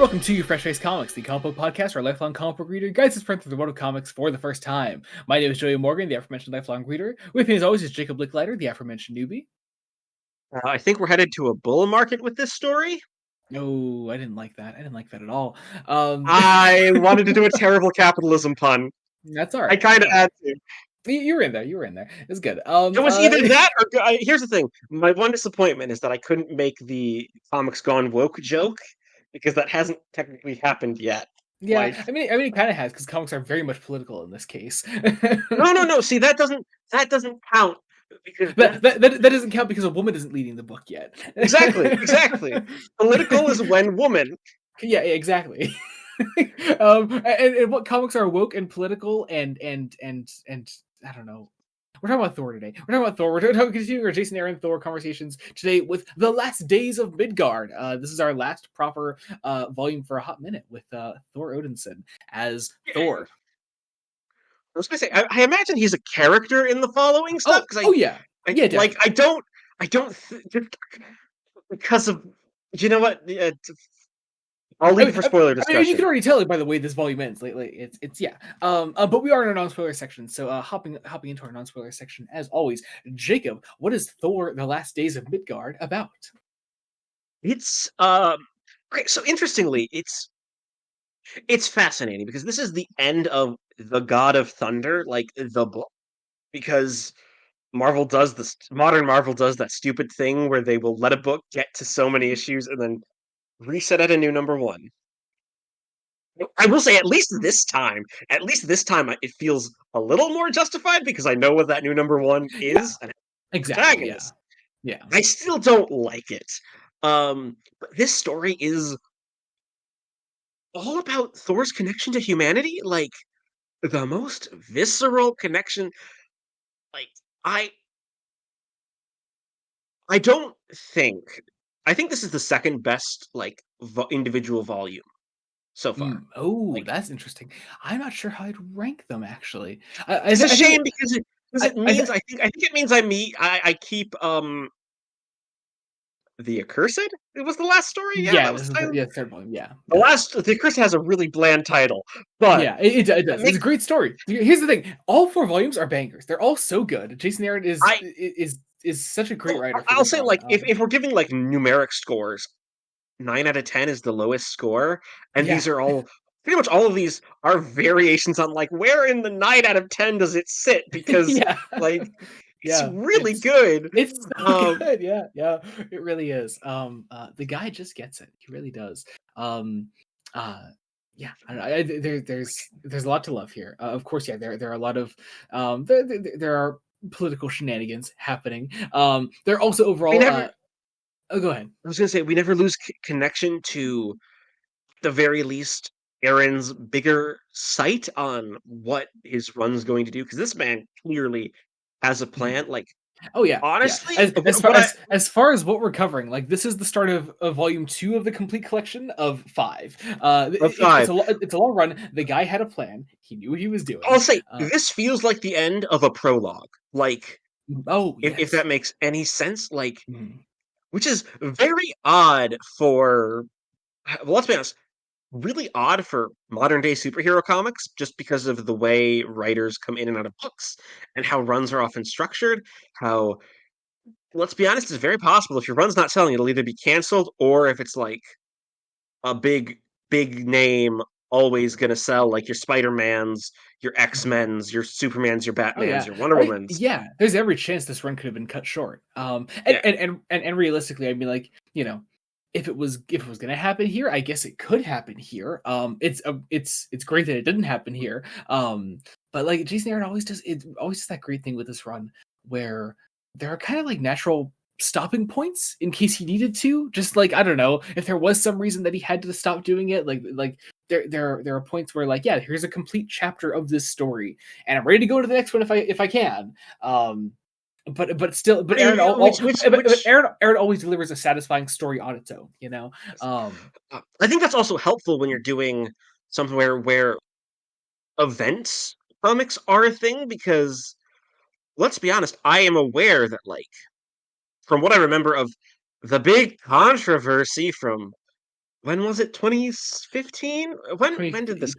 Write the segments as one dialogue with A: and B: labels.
A: welcome to Fresh Face Comics, the comic book podcast where a lifelong comic book reader guides his friend through the world of comics for the first time. My name is Joey Morgan, the aforementioned lifelong reader. With me, as always, is Jacob Licklider, the aforementioned newbie.
B: I think we're headed to a bull market with this story.
A: No, I didn't like that. I didn't like that at all.
B: I wanted to do a terrible capitalism pun.
A: That's all right.
B: I kind of had to.
A: You were in there. You were in there. It's good.
B: It was either that or here's the thing. My one disappointment is that I couldn't make the comics gone woke joke because that hasn't technically happened yet.
A: Yeah, like, I mean, it kind of has because comics are very much political in this case.
B: No. See, that doesn't count. Because
A: that doesn't count because a woman isn't leading the book yet.
B: Exactly. Political is when woman.
A: Yeah, exactly. And what comics are woke and political and I don't know. We're talking about Thor today. We're continuing our Jason Aaron Thor conversations today with The Last Days of Midgard. This is our last proper volume for a hot minute with Thor Odinson as Thor.
B: I was gonna say, I imagine he's a character in the following stuff.
A: Yeah.
B: Like I don't because of you know what. I'll leave it for spoiler discussion.
A: I mean, you can already tell it by the way this volume ends. It's yeah. But we are in our non-spoiler section, so hopping into our non-spoiler section as always. Jacob, what is Thor: The Last Days of Midgard about?
B: It's great. So interestingly, it's fascinating because this is the end of the God of Thunder, like the book, because modern Marvel does that stupid thing where they will let a book get to so many issues and then reset at a new number one. I will say, at least this time, it feels a little more justified because I know what that new number one is.
A: Yeah, exactly. Yeah.
B: I still don't like it. But this story is all about Thor's connection to humanity, like the most visceral connection. Like I think this is the second best individual volume so far.
A: That's interesting. I'm not sure how I'd rank them actually.
B: It's a shame because it means I think it means I keep The Accursed. It was the last story.
A: Yeah, third one. Yeah,
B: The Accursed has a really bland title, but
A: yeah, it does. It's a great story. Here's the thing: all 4 volumes are bangers. They're all so good. Jason Aaron is such a great writer.
B: I'll say if we're giving numeric scores, 9 out of 10 is the lowest score, and these are all pretty much all of these are variations on where in the 9 out of 10 does it sit because it's really good.
A: It's so good. Yeah, it really is. The guy just gets it. He really does. Yeah, there's a lot to love here. Of course, there are a lot of there are political shenanigans happening. They're also overall. Go ahead.
B: I was gonna say we never lose connection to, at the very least, Aaron's bigger sight on what his run's going to do because this man clearly has a plan. Honestly,
A: as far as what we're covering, this is the start of volume 2 of the complete collection of 5. It's a long run. The guy had a plan. He knew what he was doing.
B: I'll say this feels like the end of a prologue. If that makes any sense, which is very odd for. Well, let's be honest. Really odd for modern day superhero comics just because of the way writers come in and out of books and how runs are often structured. How, let's be honest, it's very possible if your run's not selling, it'll either be canceled or if it's a big name always gonna sell, like your Spider-Mans, your X-Men's, your Supermans, your Batmans, your Wonder Woman's.
A: Yeah, there's every chance this run could have been cut short. And realistically, I mean, if it was going to happen here, I guess it could happen here. It's great that it didn't happen here. But Jason Aaron always does that great thing with this run where there are kind of natural stopping points in case he needed to. Just I don't know, if there was some reason that he had to stop doing it, there are points where here's a complete chapter of this story and I'm ready to go to the next one if I can. But Aaron always delivers a satisfying story on its own,
B: I think that's also helpful when you're doing something where events comics are a thing because let's be honest, I am aware that from what I remember of the big controversy from when was it? 2015? When did this?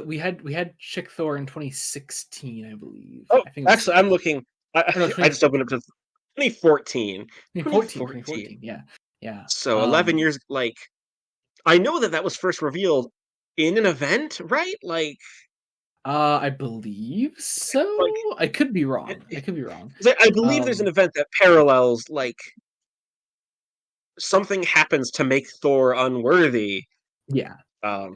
A: We had Chick Thor in 2016, I believe.
B: Oh,
A: I think
B: actually, I'm looking.
A: no,
B: I just opened up to 2014.
A: 2014. Yeah.
B: So 11 years. Like, I know that was first revealed in an event, right? Like,
A: I believe so.
B: like
A: I could be wrong.
B: I believe there's an event that parallels, like, something happens to make Thor unworthy.
A: Yeah.
B: Um,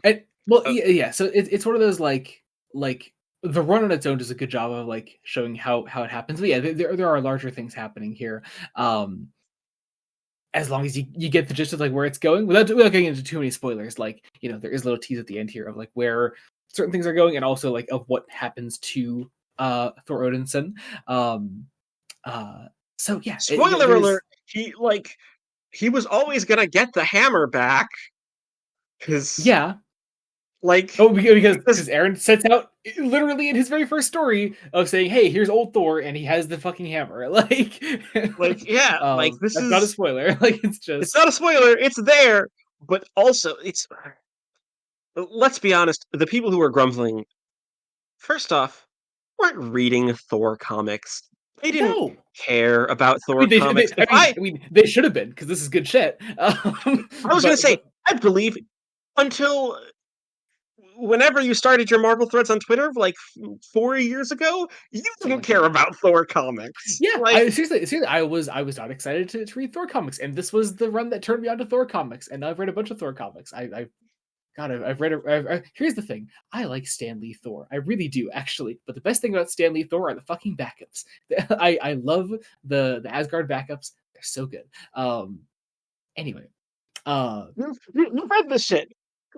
A: yeah. So it's one of those like the run on its own does a good job of like showing how it happens. But yeah, there are larger things happening here. As long as you get the gist of like where it's going without getting into too many spoilers, like, you know, there is a little tease at the end here of like where certain things are going and also like of what happens to Thor Odinson. So yeah,
B: spoiler alert, he was always gonna get the hammer back, because
A: because Aaron sets out literally in his very first story of saying, "Hey, here's old Thor, and he has the fucking hammer." Like
B: this
A: that's
B: is
A: not a spoiler. Like it's
B: not a spoiler. It's there, but also let's be honest. The people who are grumbling, first off, weren't reading Thor comics. They didn't care about Thor comics.
A: They should have been, because this is good shit.
B: I was going to say, I believe until whenever you started your Marvel threads on Twitter, like 4 years ago, you didn't care about Thor comics.
A: Yeah, seriously, I was not excited to read Thor comics, and this was the run that turned me on to Thor comics, and I've read a bunch of Thor comics. I've read. Here's the thing: I like Stan Lee Thor. I really do, actually. But the best thing about Stan Lee Thor are the fucking backups. I love the Asgard backups. They're so good. Anyway,
B: you read this shit.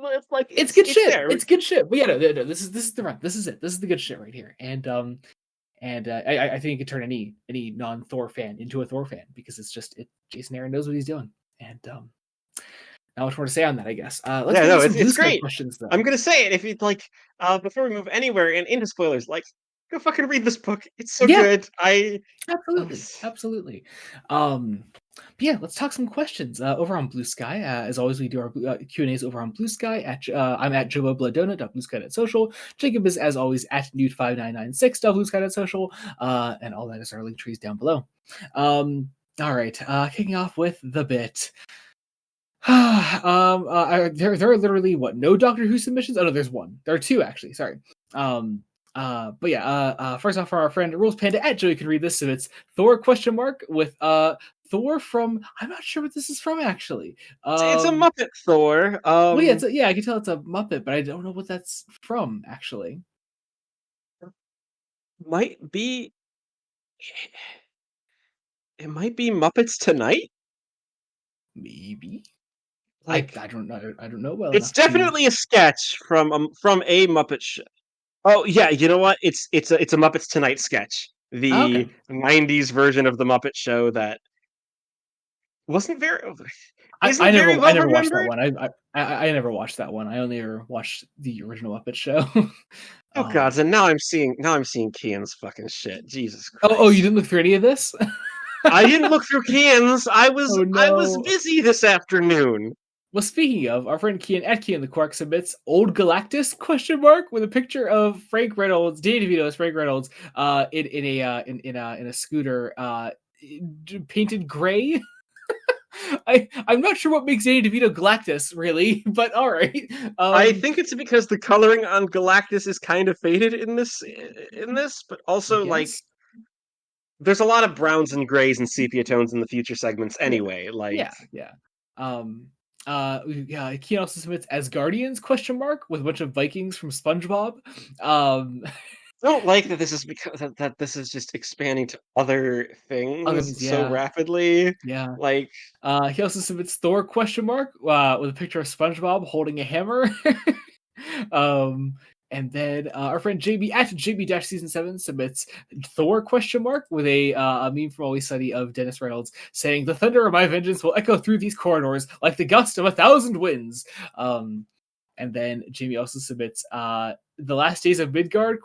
B: It's like
A: it's good shit. It's good shit. But yeah, no, this is the run. This is it. This is the good shit right here. And I think it could turn any non-Thor fan into a Thor fan, because it's just Jason Aaron knows what he's doing. And not much more to say on that, I guess.
B: It's great.
A: Questions, though.
B: I'm gonna say it if you'd like. Before we move anywhere and into spoilers, like, go fucking read this book. It's so good.
A: Absolutely. But yeah, let's talk some questions over on Blue Sky. As always, we do our Q&As over on Blue Sky. I'm at joebloodonut.bluesky.social. Jacob is, as always, at newt5996.bluesky.social. And all that is our link trees down below. All right, kicking off with the bit. There are literally no Doctor Who submissions? Oh no, there's one. There are two, actually. Sorry. But yeah, first off, for our friend Rules Panda at Joey can read this. So it's Thor ? With Thor from, I'm not sure what this is from, actually.
B: It's a Muppet Thor.
A: Well, yeah, I can tell it's a Muppet, but I don't know what that's from, actually.
B: It might be Muppets Tonight.
A: Maybe. Like, I don't know. I don't know. Well,
B: it's definitely a sketch from a Muppet show. Oh yeah, you know what? It's a Muppets Tonight sketch. The 90s version of the Muppet Show that wasn't very.
A: I never watched that one. I never watched that one. I only ever watched the original Muppet Show.
B: Oh gods, and now I'm seeing Kian's fucking shit. Jesus Christ.
A: Oh, you didn't look through any of this?
B: I didn't look through Kian's. I was busy this afternoon.
A: Well, speaking of, our friend Kian at Kian the Quark submits Old Galactus ? With a picture of Frank Reynolds, Danny DeVito as Frank Reynolds, in a scooter, painted gray. I'm not sure what makes Danny DeVito Galactus, really, but all right.
B: I think it's because the coloring on Galactus is kind of faded in this, but also like there's a lot of browns and grays and sepia tones in the future segments anyway.
A: He also submits Asgardians ? With a bunch of Vikings from SpongeBob.
B: I don't like that this is because that this is just expanding to other things so rapidly.
A: Yeah.
B: Like
A: he also submits Thor ? With a picture of SpongeBob holding a hammer. And then our friend JB at JB-Season7 submits Thor ? With a meme from Always Sunny of Dennis Reynolds saying, "The thunder of my vengeance will echo through these corridors like the gust of 1,000 winds." And then Jamie also submits The Last Days of Midgard ?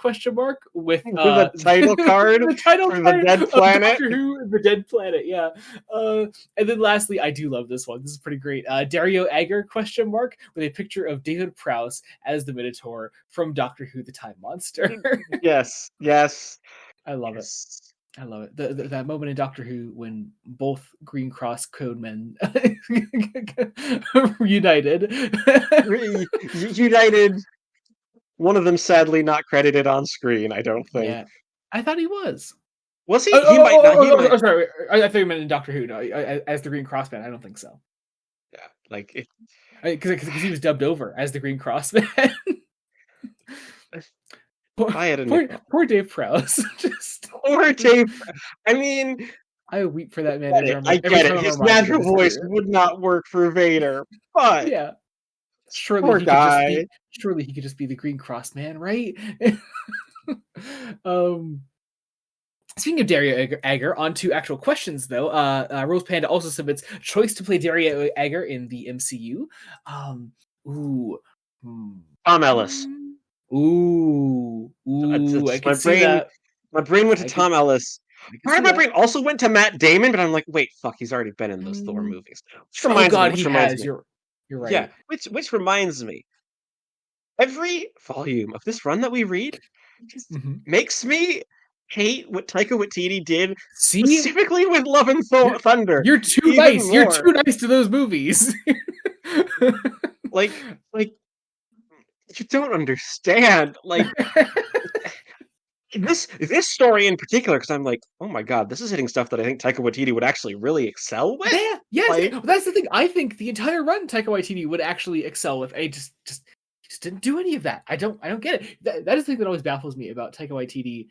A: With
B: the title card
A: the title
B: for
A: card
B: the Dead Planet.
A: Doctor Who, the Dead Planet, yeah. And then lastly, I do love this one. This is pretty great. Dario Agger ? With a picture of David Prowse as the Minotaur from Doctor Who: The Time Monster.
B: Yes.
A: I love it. I love it. That moment in Doctor Who when both Green Cross code men united.
B: United. One of them sadly not credited on screen, I don't think.
A: Yeah. I thought he was.
B: Was he? He might not.
A: Sorry. I thought you meant in Doctor Who. No, as the Green Cross man, I don't think so.
B: Yeah, like
A: because he was dubbed over as the Green Cross man. Poor Dave Prowse.
B: Poor Dave. I mean,
A: I weep for that man.
B: I get it. His natural voice would not work for Vader, but
A: yeah,
B: poor guy.
A: Surely he could just be the Green Cross man, right? Speaking of Dario Agger, on to actual questions though. Rose Panda also submits choice to play Dario Agger in the MCU.
B: Tom Ellis.
A: I can see that.
B: My brain went to Tom Ellis. Part of my brain also went to Matt Damon, but I'm like, wait, fuck, he's already been in those Thor movies.
A: He has. You're right.
B: Yeah, which reminds me, every volume of this run that we read just makes me hate what Taika Waititi did, specifically with Love and Thunder.
A: You're too nice. More. You're too nice to those movies.
B: like you don't understand. Like this story in particular, because I'm like, oh my god, this is hitting stuff that I think Taika Waititi would actually really excel with.
A: Yeah, yes. That's the thing. I think the entire run Taika Waititi would actually excel with. He just didn't do any of that. I don't get it. That is the thing that always baffles me about Taika Waititi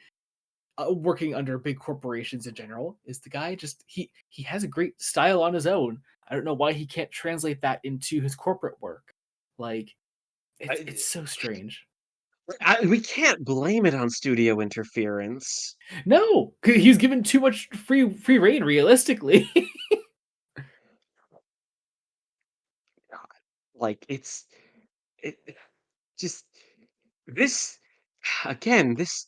A: working under big corporations in general. Is the guy just he has a great style on his own. I don't know why he can't translate that into his corporate work. Like it's so strange.
B: We can't blame it on studio interference.
A: No, because he's given too much free reign. Realistically,
B: like it just this again. This,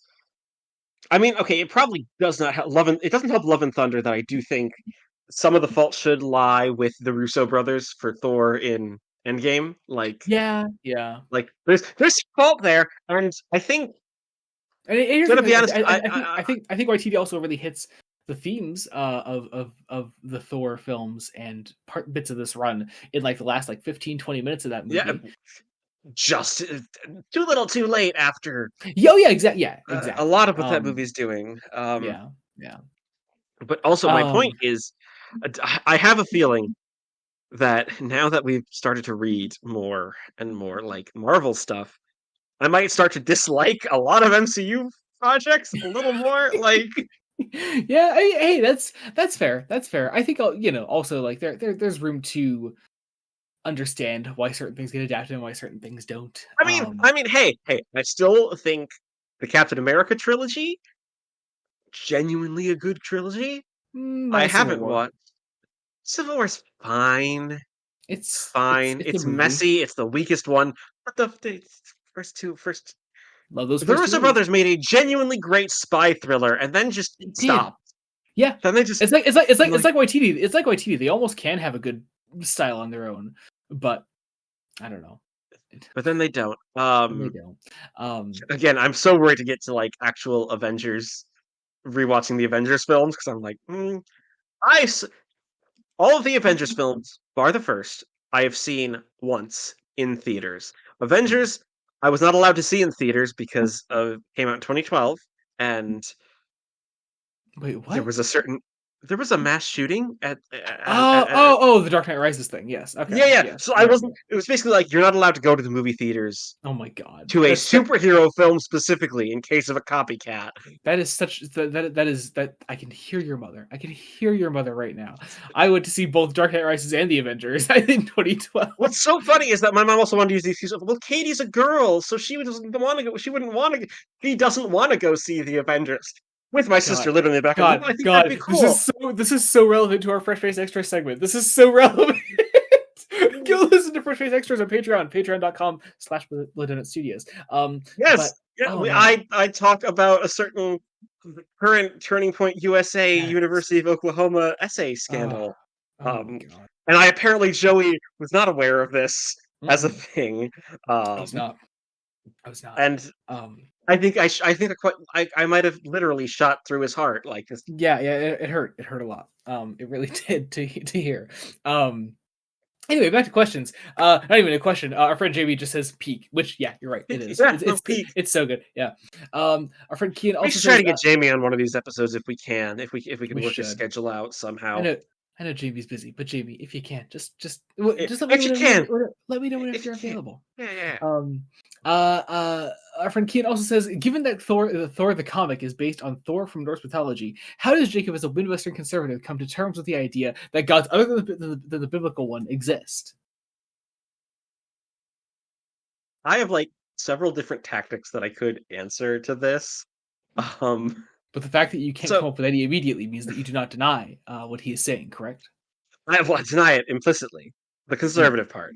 B: I mean, okay, it probably does not help it doesn't help Love and Thunder that I do think some of the fault should lie with the Russo brothers for Thor in Endgame. Like,
A: yeah.
B: Like, there's fault there, and I think. To be honest,
A: I think Waititi also really hits the themes of the Thor films and bits of this run in like the last 15-20 minutes of that movie.
B: Yeah, just too little, too late after.
A: Exactly.
B: A lot of what that movie's doing.
A: Yeah.
B: But also, my point is, I have a feeling that now that we've started to read more and more like Marvel stuff, I might start to dislike a lot of MCU projects a little more. Like,
A: yeah, hey, that's fair. That's fair. I think also like there's room to understand why certain things get adapted and why certain things don't.
B: I mean, hey, I still think the Captain America trilogy, genuinely a good trilogy. I haven't watched. Civil War's fine.
A: It's
B: fine. It's messy. It's the weakest one. But the first
A: love those.
B: The Russo brothers made a genuinely great spy thriller, and then just stopped.
A: Yeah.
B: Then they just.
A: It's like Waititi. It's like Waititi. They almost can have a good style on their own, but I don't know.
B: But then they don't.
A: They don't.
B: Again, I'm so worried to get to like actual Avengers, rewatching the Avengers films, because I'm like, all of the Avengers films, bar the first, I have seen once in theaters. Avengers, I was not allowed to see in theaters because came out in 2012, and
A: wait, what?
B: There was a mass shooting at
A: the Dark Knight Rises thing. Yes. Okay.
B: Yeah. So I wasn't. It was basically like you're not allowed to go to the movie theaters.
A: Oh my god.
B: To a superhero film specifically, in case of a copycat.
A: That is that I can hear your mother. I can hear your mother right now. I went to see both Dark Knight Rises and the Avengers in 2012.
B: What's so funny is that my mom also wanted to use the excuse of, well, Katie's a girl, so she doesn't want to go. She doesn't want to go see the Avengers. With my sister living in the back. I think that'd be cool.
A: This is so relevant to our Fresh Face Extra segment. This is so relevant. Go listen to First Base Extras on Patreon, patreon.com/Studios.
B: Yes, I talk about a certain current Turning Point USA University of Oklahoma essay scandal. And I apparently Joey was not aware of this as a thing.
A: I was not.
B: And I think I might have literally shot through his heart like this.
A: Yeah, it hurt. It hurt a lot. It really did to hear. Anyway, back to questions. Not even a question. Our friend JB just says peak, which you're right. It is. It's so good. Yeah. Our friend Kian also
B: we should try to get Jamie on one of these episodes if we can. If we can work his schedule out somehow.
A: I know JB's busy, but JB, if you can, just let me know. Let me know whenever you're available.
B: Yeah.
A: Our friend Kian also says, given that Thor the comic is based on Thor from Norse mythology, how does Jacob, as a Midwestern conservative, come to terms with the idea that gods other than the biblical one exist?
B: I have several different tactics that I could answer to this.
A: But the fact that you can't come up with any immediately means that you do not deny what he is saying, correct?
B: I deny it implicitly. The conservative part.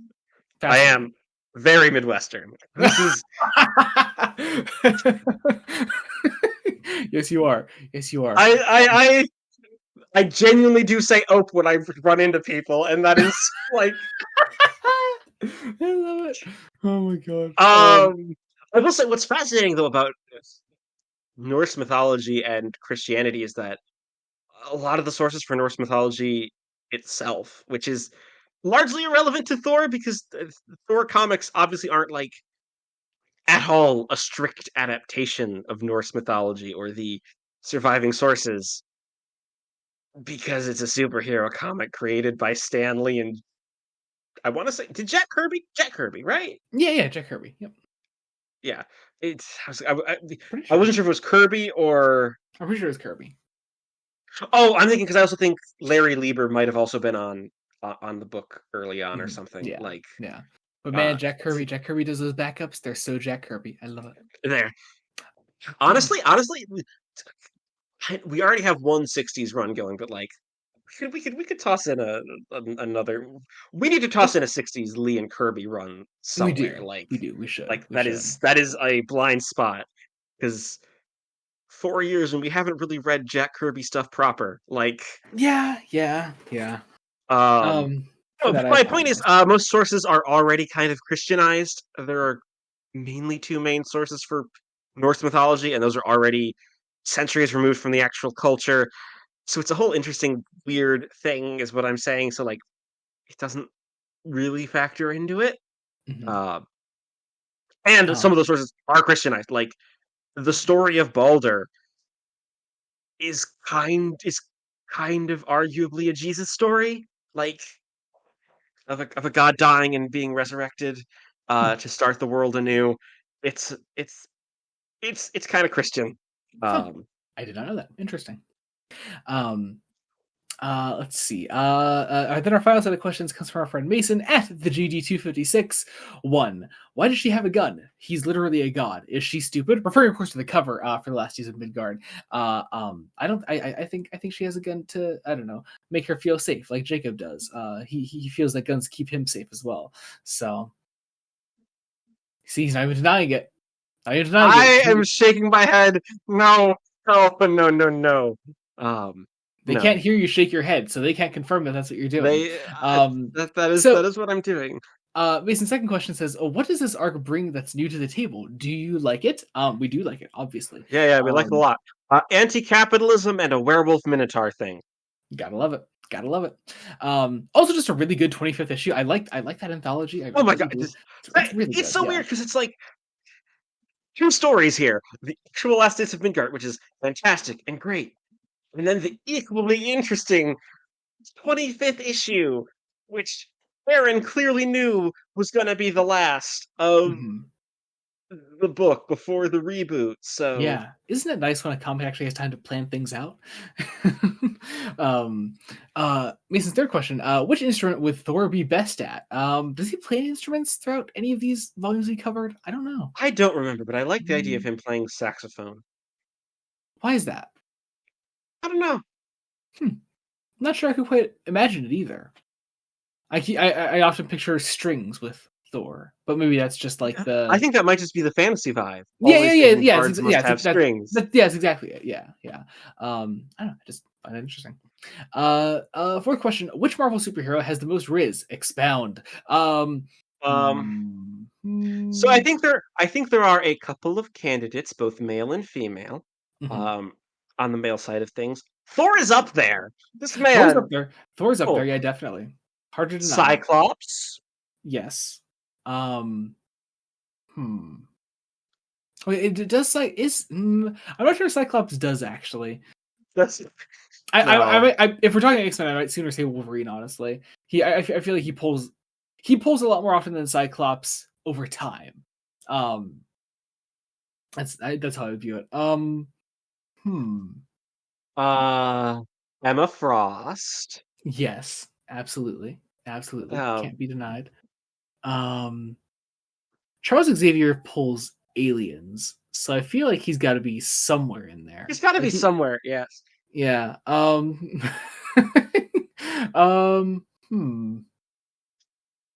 B: I am very Midwestern. This is
A: Yes, you are.
B: I genuinely do say "ope" when I run into people, and that is like.
A: I love it. Oh my god.
B: I will say what's fascinating though about Norse mythology and Christianity is that a lot of the sources for Norse mythology itself, which is largely irrelevant to Thor because Thor comics obviously aren't at all a strict adaptation of Norse mythology or the surviving sources, because it's a superhero comic created by Stan Lee and I want to say Jack Kirby, right?
A: Yeah, Jack Kirby. Yep.
B: Yeah, I wasn't sure if it was Kirby or
A: I'm pretty sure it's Kirby.
B: Oh, I'm thinking because I also think Larry Lieber might have also been on the book early on or something.
A: Yeah. But man, Jack Kirby does those backups. They're so Jack Kirby. I love it.
B: There. Honestly, we already have one 60s run going, but we could toss in another. We need to toss in a 60s Lee and Kirby run somewhere.
A: We should.
B: That is a blind spot because 4 years and we haven't really read Jack Kirby stuff proper.
A: Yeah.
B: My point is, most sources are already kind of Christianized. There are mainly two main sources for Norse mythology, and those are already centuries removed from the actual culture. So it's a whole interesting, weird thing, is what I'm saying. So it doesn't really factor into it.
A: Mm-hmm.
B: And some of those sources are Christianized. The story of Balder is kind of arguably a Jesus story, of a god dying and being resurrected to start the world anew. It's kind of Christian.
A: I did not know that. Interesting. Let's see. Then our final set of questions comes from our friend Mason at the GD256. 1. Why does she have a gun? He's literally a god. Is she stupid? Referring, of course, to the cover for the last season of Midgard. I think she has a gun to, I don't know, make her feel safe, like Jacob does. He feels that guns keep him safe as well. So, see, he's not even denying it.
B: I am shaking my head. No.
A: They can't hear you shake your head, so they can't confirm that that's what you're doing.
B: That is what I'm doing.
A: Mason's second question says, what does this arc bring that's new to the table? Do you like it? We do like it, obviously.
B: Yeah, we like it a lot. Anti-capitalism and a werewolf minotaur thing.
A: Gotta love it. Also, just a really good 25th issue. I like that anthology.
B: Oh my god, it's so weird because it's two stories here: the actual Last Days of Midgard, which is fantastic and great, and then the equally interesting 25th issue, which Aaron clearly knew was going to be the last of the book before the reboot. So
A: yeah, isn't it nice when a comic actually has time to plan things out? Mason's third question: which instrument would Thor be best at? Does he play instruments throughout any of these volumes he covered? I don't know.
B: I don't remember, but I like the idea of him playing saxophone.
A: Why is that?
B: I don't know.
A: Not sure I could quite imagine it either. I often picture strings with Thor, but maybe that's just like the.
B: I think that might just be the fantasy vibe.
A: Yeah,
B: All
A: yeah,
B: these
A: yeah,
B: trading
A: yeah.
B: cards must have strings.
A: Yeah, that's exactly it. Yeah, yeah. I don't know. I just find it interesting. Fourth question: which Marvel superhero has the most Riz? Expound.
B: So I think there are a couple of candidates, both male and female, on the male side of things. Thor is up there. This man.
A: Thor's up there. Thor's up there. Yeah, definitely. Hard to deny.
B: Cyclops.
A: Yes. Wait, it does like I'm not sure Cyclops does actually.
B: That's.
A: If we're talking X-Men, I might sooner say Wolverine. Honestly, I feel like he pulls a lot more often than Cyclops over time. That's how I would view it.
B: Emma Frost.
A: Yes, absolutely, can't be denied. Charles Xavier pulls aliens, so I feel like he's got to be somewhere in there.
B: He's got to be somewhere. Yes.
A: Yeah. Oh,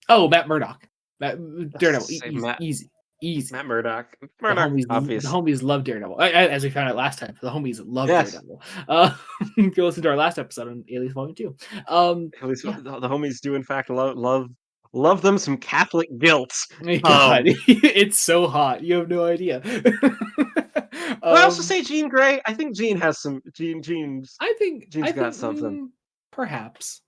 A: Matt Murdock. Daredevil. Easy.
B: Matt Murdock.
A: The homies love Daredevil. As we found out last time, the homies love Daredevil. If you listen to our last episode on Aliens Volume 2.
B: At least the homies do, in fact, love them some Catholic guilt.
A: God, it's so hot. You have no idea.
B: I also say Jean Grey. I think Jean has some Jean's.
A: I think
B: Jean's got something.
A: Perhaps.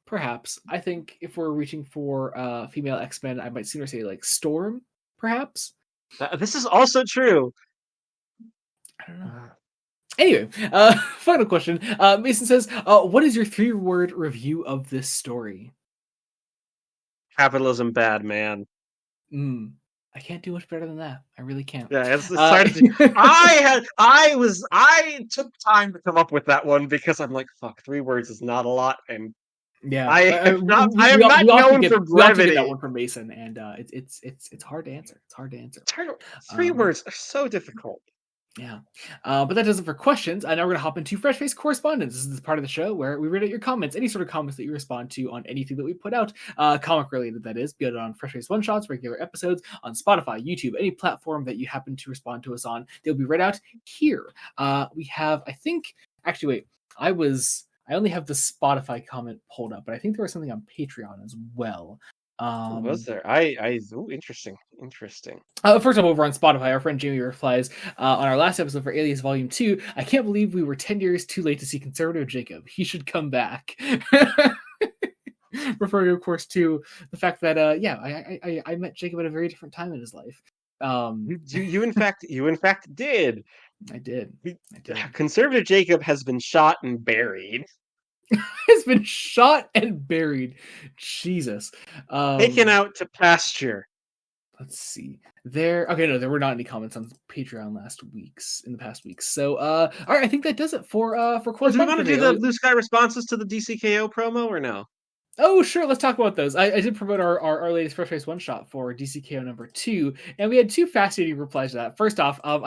A: I think if we're reaching for female X-Men, I might sooner say like Storm. Perhaps.
B: This is also true.
A: I don't know. Anyway, final question. Mason says, "What is your 3-word review of this story?"
B: Capitalism bad, man.
A: I can't do much better than that. I really can't.
B: Yeah, it's hard to. I took time to come up with that one because I'm like, fuck, 3 words is not a lot, and
A: yeah,
B: I am not known for brevity.
A: That one from Mason, and it's hard to answer. It's hard to answer.
B: 3 words are so difficult.
A: Yeah, but that does it for questions. And now we're going to hop into Fresh Face Correspondence. This is the part of the show where we read out your comments, any sort of comments that you respond to on anything that we put out, comic related, that is, be it on Fresh Face One Shots, regular episodes, on Spotify, YouTube, any platform that you happen to respond to us on, they'll be read out here. We have, I think, actually, wait, I only have the Spotify comment pulled up, but I think there was something on Patreon as well.
B: Was there? Interesting.
A: First of all, over on Spotify, our friend Jamie replies, on our last episode for Alias Volume 2, I can't believe we were 10 years too late to see conservative Jacob. He should come back. Referring, of course, to the fact that, I met Jacob at a very different time in his life.
B: You in fact did.
A: I did.
B: Conservative Jacob has been shot and buried.
A: Has been shot and buried. Jesus.
B: Taken out to pasture.
A: Let's see. There were not any comments on Patreon in the past weeks. So all right, I think that does it for
B: Do we want to do the Blue Sky responses to the DCKO promo or no?
A: Oh, sure. Let's talk about those. I did promote our latest Fresh Face One Shot for DCKO number 2, and we had 2 fascinating replies to that. First off, I'm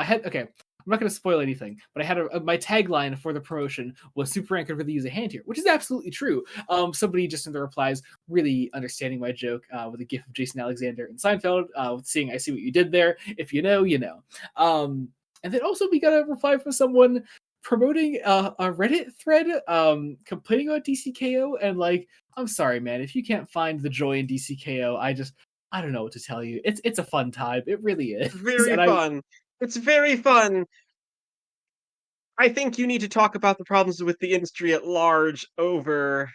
A: not going to spoil anything, but I had my tagline for the promotion was "Superman could really use a hand here," which is absolutely true. Somebody just in the replies really understanding my joke with a gif of Jason Alexander and Seinfeld, saying "I see what you did there. If you know, you know." And then also we got a reply from someone promoting a Reddit thread complaining about DCKO, and like, I'm sorry, man, if you can't find the joy in DCKO, I don't know what to tell you. It's a fun time. It really is.
B: Very fun. It's very fun. I think you need to talk about the problems with the industry at large over.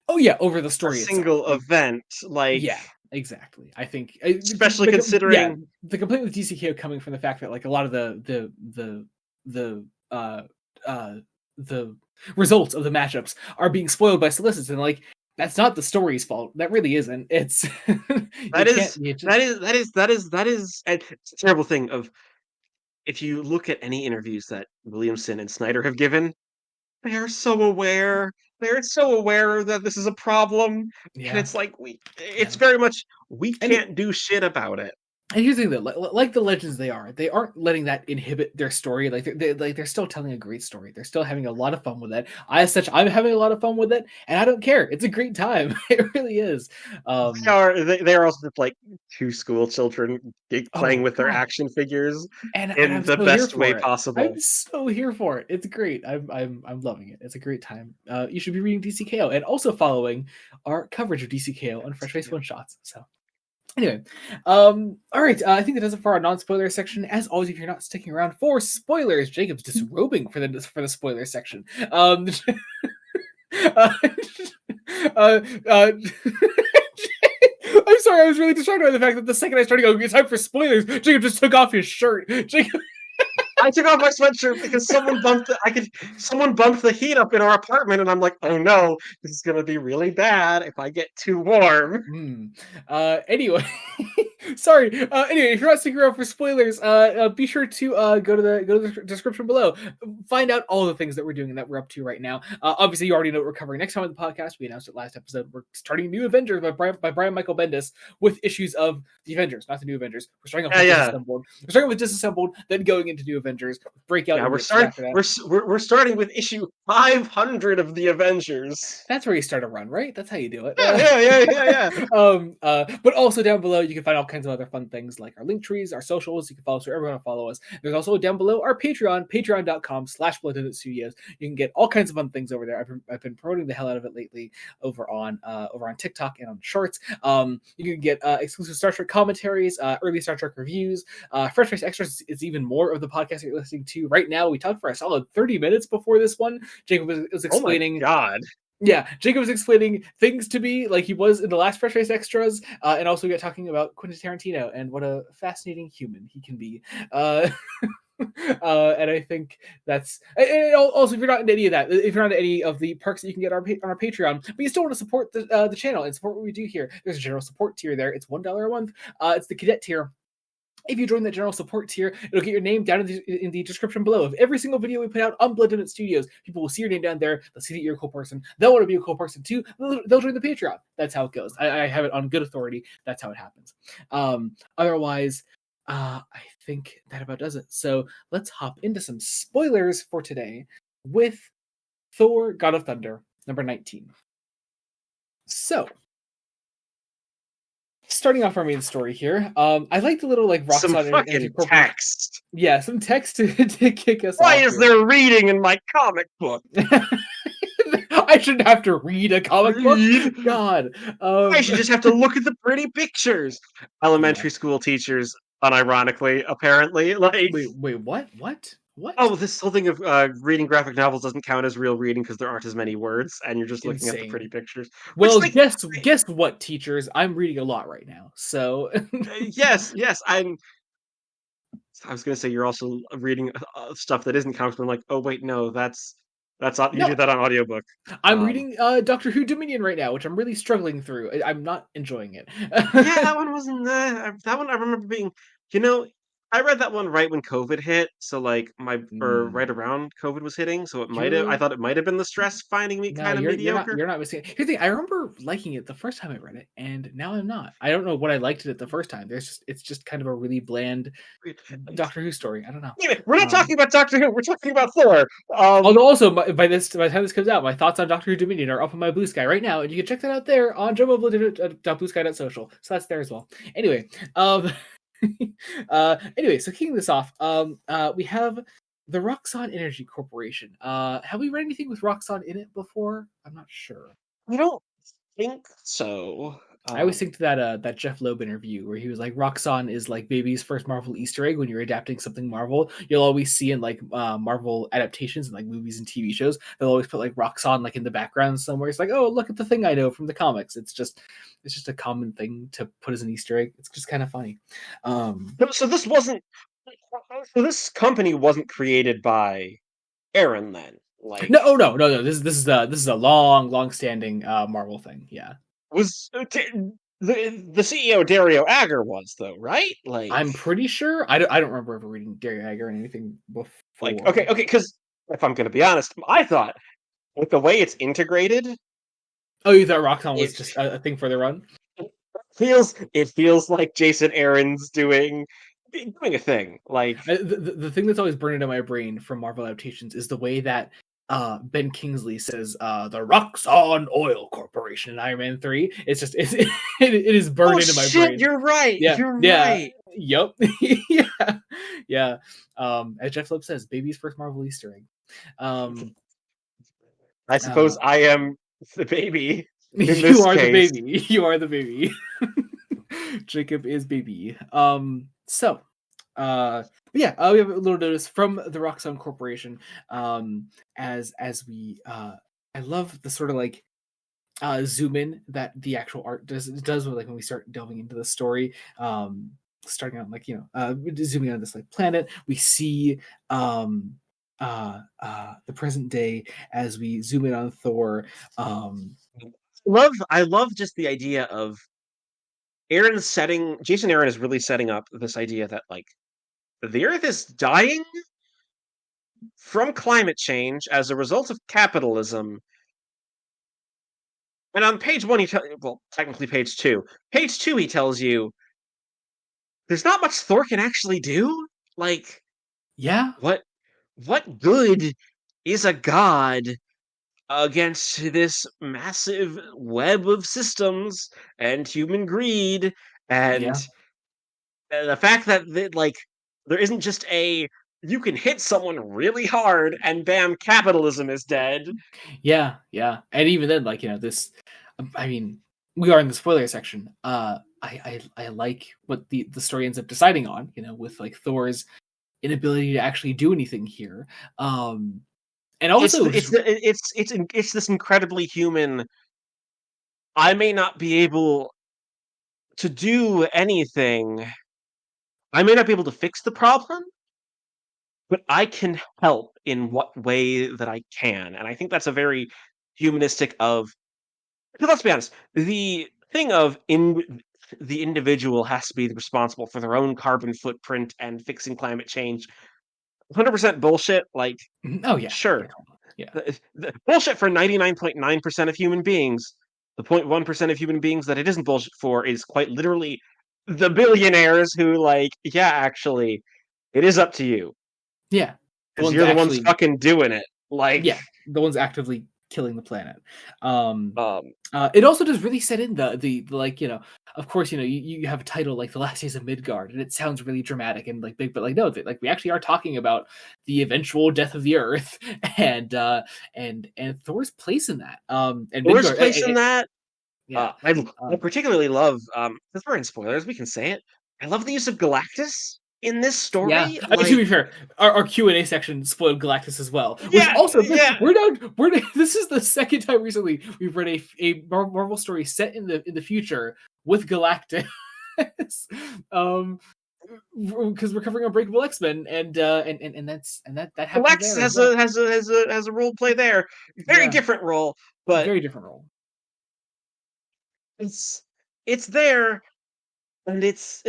A: Oh yeah, over the story.
B: A single event, like.
A: Yeah, exactly. I think,
B: especially considering
A: the complaint with DCKO coming from the fact that like a lot of the results of the matchups are being spoiled by solicits, and like that's not the story's fault. That really isn't. It's
B: that is a terrible thing of. If you look at any interviews that Williamson and Snyder have given, they are so aware. They're so aware that this is a problem, and it's like it's very much we can't do shit about it.
A: And here's the thing, though, like the legends they aren't letting that inhibit their story. Like they're still telling a great story. They're still having a lot of fun with it. I'm having a lot of fun with it, and I don't care. It's a great time. It really is.
B: They are also just like two school children playing with their action figures
A: and
B: in
A: I'm
B: the
A: so
B: best
A: here
B: way
A: for it.
B: possible.
A: I'm so here for it. It's great. I'm loving it. It's a great time. You should be reading DCKO and also following our coverage of DCKO on Fresh Face One Shots. So. Anyway, all right. I think that does it for our non-spoiler section. As always, if you're not sticking around for spoilers, Jacob's disrobing for the spoiler section. I'm sorry, I was really distracted by the fact that the second I started going, it's time for spoilers, Jacob just took off his shirt. Jacob.
B: I took off my sweatshirt because someone bumped the heat up in our apartment, and I'm like, oh no, this is gonna be really bad if I get too warm.
A: Anyway, sorry. Anyway, if you're not sticking around for spoilers, be sure to go to the description below. Find out all the things that we're doing and that we're up to right now. Obviously, you already know what we're covering next time on the podcast. We announced it last episode. We're starting New Avengers by Brian Michael Bendis with issues of the Avengers, not the New Avengers. We're starting off with Disassembled. We're starting with Disassembled, then going into New Avengers. Breakout.
B: Yeah, we're starting with issue 500 of the Avengers.
A: That's where you start a run, right? That's how you do it.
B: Yeah.
A: But also down below, you can find all kinds of other fun things like our link trees, our socials. You can follow us wherever you want to follow us. There's also down below our Patreon, patreon.com/Blood Studios. You can get all kinds of fun things over there. I've been promoting the hell out of it lately over on TikTok and on Shorts. You can get exclusive Star Trek commentaries, early Star Trek reviews, Fresh Face Extras is even more of the podcast that you're listening to right now. We talked for a solid 30 minutes before this one. Jacob was explaining.
B: Oh my God.
A: Yeah, Jacob was explaining things to me like he was in the last Fresh Face Extras, and also we got talking about Quentin Tarantino and what a fascinating human he can be. And I think that's and also if you're not into any of that, if you're not into any of the perks that you can get on our Patreon, but you still want to support the channel and support what we do here, there's a general support tier there. It's $1 a month. It's the cadet tier. If you join the general support tier, it'll get your name down in the description below of every single video we put out on Blood Studios. People will see your name down there. They'll see that you're a cool person. They'll want to be a cool person too. They'll join the Patreon. That's how it goes. I have it on good authority. That's how it happens. Otherwise, I think that about does it. So let's hop into some spoilers for today with Thor, God of Thunder, number 19. So, starting off our main story here, I like the little like rock
B: some fucking text.
A: Yeah, some text to kick us off.
B: Why is there reading in my comic book?
A: I shouldn't have to read a comic book. God,
B: I should just have to look at the pretty pictures. Elementary school teachers, unironically, apparently. Like,
A: wait, what?
B: Oh, this whole thing of reading graphic novels doesn't count as real reading because there aren't as many words, and you're just looking at the pretty pictures.
A: Well, guess what, teachers? I'm reading a lot right now, so
B: yes, I was gonna say you're also reading stuff that isn't comics, but I'm like, oh wait, no, that's not, you do that on audiobook.
A: I'm reading Doctor Who Dominion right now, which I'm really struggling through. I'm not enjoying it.
B: Yeah, that one wasn't that one. I remember being, I read that one right when COVID hit, so like right around COVID was hitting, so I thought it might have been the stress finding me kind of mediocre.
A: You're not missing it. Here's the thing, I remember liking it the first time I read it, and now I'm not. I don't know what I liked it the first time. It's just kind of a really bland Doctor Who story. I don't know.
B: We're not talking about Doctor Who. We're talking about Thor.
A: Although also by the time this comes out, my thoughts on Doctor Who Dominion are up on my Blue Sky right now, and you can check that out there on jomoblue.bluesky.social. So that's there as well. Anyway, so kicking this off, we have the Roxxon Energy Corporation. Have we read anything with Roxxon in it before? I'm not sure.
B: I don't think so.
A: I always think to that Jeff Loeb interview where he was like, Roxxon is like baby's first Marvel Easter egg. When you're adapting something Marvel, you'll always see in like Marvel adaptations and like movies and TV shows, they'll always put like Roxxon like in the background somewhere. It's like, oh, look at the thing I know from the comics. It's just a common thing to put as an Easter egg. It's just kind of funny.
B: So this company wasn't created by Aaron then. Like
A: no. This is a long standing Marvel thing. Yeah.
B: Was the CEO Dario Agger was though, right? Like
A: I'm pretty sure. I don't remember ever reading Dario Agger or anything before.
B: Like okay, because if I'm gonna be honest, I thought with the way it's integrated.
A: Oh, you thought Roxxon was just a thing for the run?
B: feels like Jason Aaron's doing a thing. Like
A: the thing that's always burned into my brain from Marvel adaptations is the way that Ben Kingsley says the Roxxon Oil Corporation in Iron Man 3. It's just it is burned into my brain.
B: You're right.
A: Yeah,
B: you're
A: right.
B: Yep.
A: Yeah. As Jeff Loeb says, baby's first Marvel Easter egg.
B: I suppose I am the baby.
A: You are the baby. You are the baby. Jacob is baby. So we have a little notice from the Roxxon Corporation. As we I love the sort of like zoom in that the actual art does like when we start delving into the story. Starting out like zooming on this like planet, we see the present day as we zoom in on Thor.
B: I love just the idea of Jason Aaron is really setting up this idea that like the Earth is dying from climate change as a result of capitalism. And on page 1, technically page 2. Page 2, he tells you there's not much Thor can actually do. Like,
A: yeah,
B: what good is a god against this massive web of systems and human greed and the fact that there isn't just you can hit someone really hard and bam, capitalism is dead.
A: Yeah. And even then, like, this, I mean, we are in the spoiler section. I like what the story ends up deciding on, with like Thor's inability to actually do anything here. And also
B: it's this incredibly human, I may not be able to do anything. I may not be able to fix the problem, but I can help in what way that I can. And I think that's a very humanistic of, let's be honest, the thing of the individual has to be responsible for their own carbon footprint and fixing climate change. 100% bullshit. Like,
A: oh yeah,
B: sure.
A: Yeah.
B: The bullshit for 99.9% of human beings. The 0.1% of human beings that it isn't bullshit for is quite literally the billionaires who, like, yeah, actually, it is up to you.
A: Yeah.
B: Because you're the ones fucking doing it. Like,
A: yeah, the ones actively killing the planet. It also does really set in the like, of course, you have a title like The Last Days of Midgard, and it sounds really dramatic and like big, but like, no, like we actually are talking about the eventual death of the Earth and Thor's place in that. And
B: Thor's Midgard, place in that.
A: Yeah.
B: I particularly love, because we're in spoilers, we can say it. I love the use of Galactus in this story.
A: Yeah, I mean, to be fair, our Q&A section spoiled Galactus as well. Which also, this is the second time recently we've read a Marvel story set in the future with Galactus. Because we're covering Unbreakable X-Men, and that happens.
B: Galactus has a role play there. Very different role, but
A: very different role.
B: It's there. And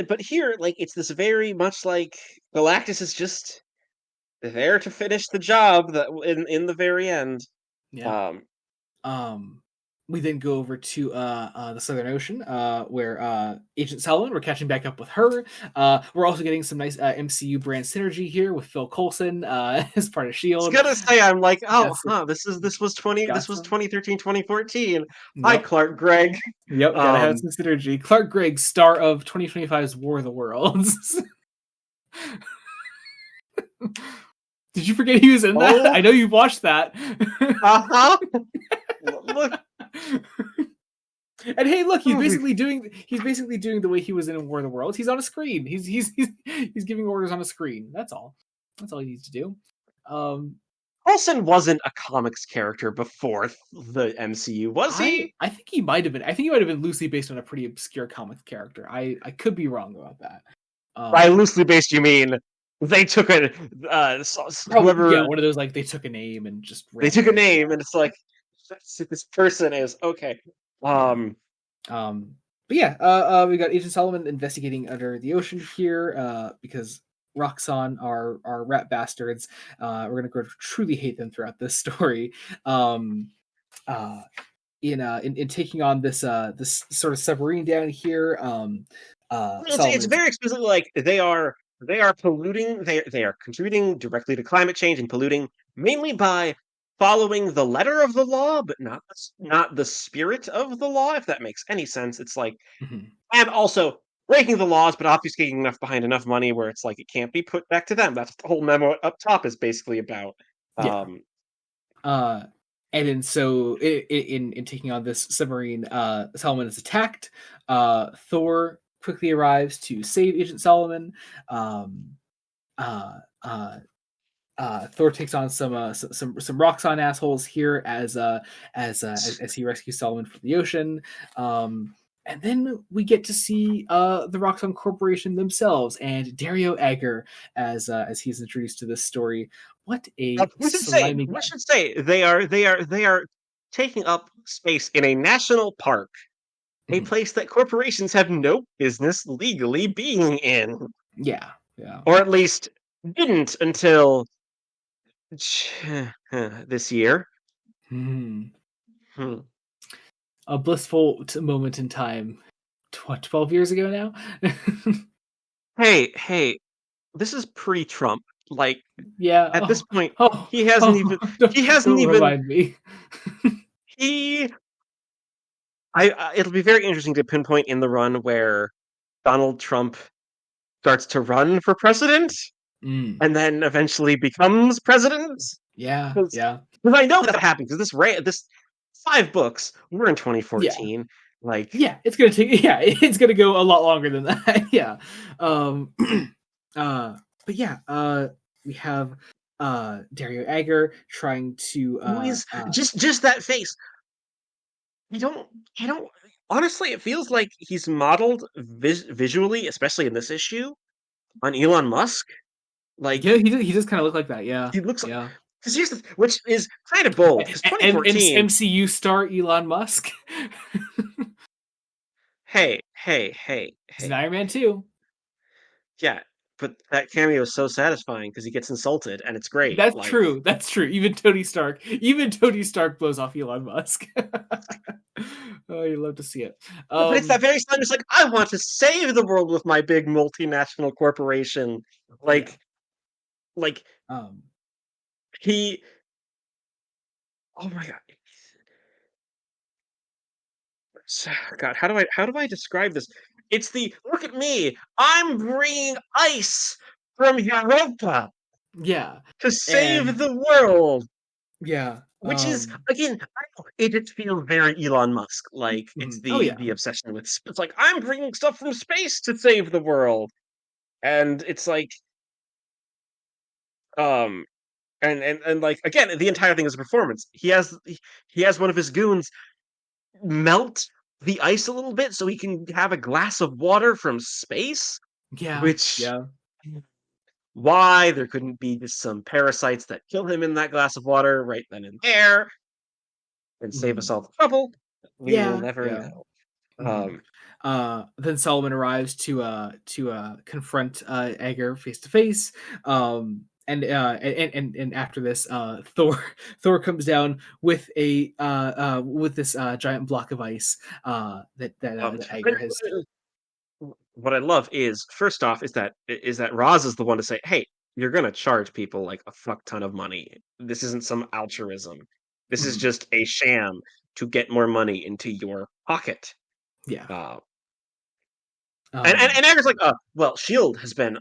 B: but here, like, it's this very much like Galactus is just there to finish the job that in the very end.
A: Yeah. We then go over to the Southern Ocean, where Agent Solomon, we're catching back up with her. We're also getting some nice MCU brand synergy here with Phil Coulson as part of S.H.I.E.L.D.
B: I was gonna say, I'm like, this was 2013, 2014. Yep. Hi, Clark Gregg.
A: Yep, gotta have some synergy. Clark Gregg, star of 2025's War of the Worlds. Did you forget he was in that? I know you've watched that.
B: Look.
A: And hey, look, he's basically doing the way he was in War of the Worlds. He's on a screen. He's giving orders on a screen. That's all. That's all he needs to do.
B: Coulson wasn't a comics character before the MCU, was he?
A: I think he might have been. I think he might have been loosely based on a pretty obscure comic character. I could be wrong about that.
B: By loosely based, you mean they took a whoever?
A: Yeah, one of those like they took a name and just
B: they took a name and it's like this person is okay.
A: But yeah, we got Agent Solomon investigating under the ocean here because Roxxon are rat bastards. We're gonna grow to truly hate them throughout this story. in taking on this sort of submarine down here.
B: It's very explicitly like they are polluting. They are contributing directly to climate change and polluting mainly by following the letter of the law, but not the spirit of the law. If that makes any sense, it's like, and also breaking the laws, but obfuscating enough behind enough money where it's like it can't be put back to them. That's what the whole memo up top is basically about.
A: And then so in taking on this submarine, Solomon is attacked. Thor quickly arrives to save Agent Solomon. Thor takes on some Roxxon assholes here as he rescues Solomon from the ocean. And then we get to see the Roxxon Corporation themselves and Dario Agger as he's introduced to this story. What a
B: we should say they are taking up space in a national park, a place that corporations have no business legally being in.
A: Yeah.
B: Or at least didn't until this year.
A: A blissful moment in time. 12 years ago now?
B: Hey, this is pre-Trump. Like,
A: yeah,
B: at this point, he hasn't even.
A: Remind me.
B: It'll be very interesting to pinpoint in the run where Donald Trump starts to run for president, and then eventually becomes president.
A: Yeah.
B: Because I know that happened because this 5 books. We're in 2014.
A: Yeah.
B: Like,
A: it's gonna take. Yeah, it's gonna go a lot longer than that. Yeah. But yeah. We have Dario Agger trying to
B: just that face. I don't honestly, it feels like he's modeled visually, especially in this issue, on Elon Musk. Like,
A: yeah, he does kind of look like that. Yeah,
B: he looks like, because which is kind of bold. Because 2014
A: and MCU star Elon Musk.
B: Hey.
A: He's an Iron Man too.
B: Yeah, but that cameo is so satisfying because he gets insulted, and it's great.
A: That's true. Even Tony Stark blows off Elon Musk. Oh, you love to see it.
B: But it's that very sign. It's like, I want to save the world with my big multinational corporation. He. Oh my god. God, how do I describe this? It's the look at me. I'm bringing ice from Europa.
A: Yeah.
B: To save the world.
A: Yeah.
B: Which is, again, it just feels very Elon Musk. Like, it's the obsession with, it's like, I'm bringing stuff from space to save the world. And it's like, and like, again, the entire thing is a performance. He has one of his goons melt the ice a little bit so he can have a glass of water from space. Why there couldn't be just some parasites that kill him in that glass of water right then and there and save us all the trouble? We will never
A: know. Then Solomon arrives to confront Agger face to face. And after this, Thor comes down with this giant block of ice that Agger has.
B: What I love is, first off, is that Roz is the one to say, "Hey, you're gonna charge people like a fuck ton of money. This isn't some altruism. This is just a sham to get more money into your pocket."
A: Yeah.
B: And Agger's like, well, Shield has been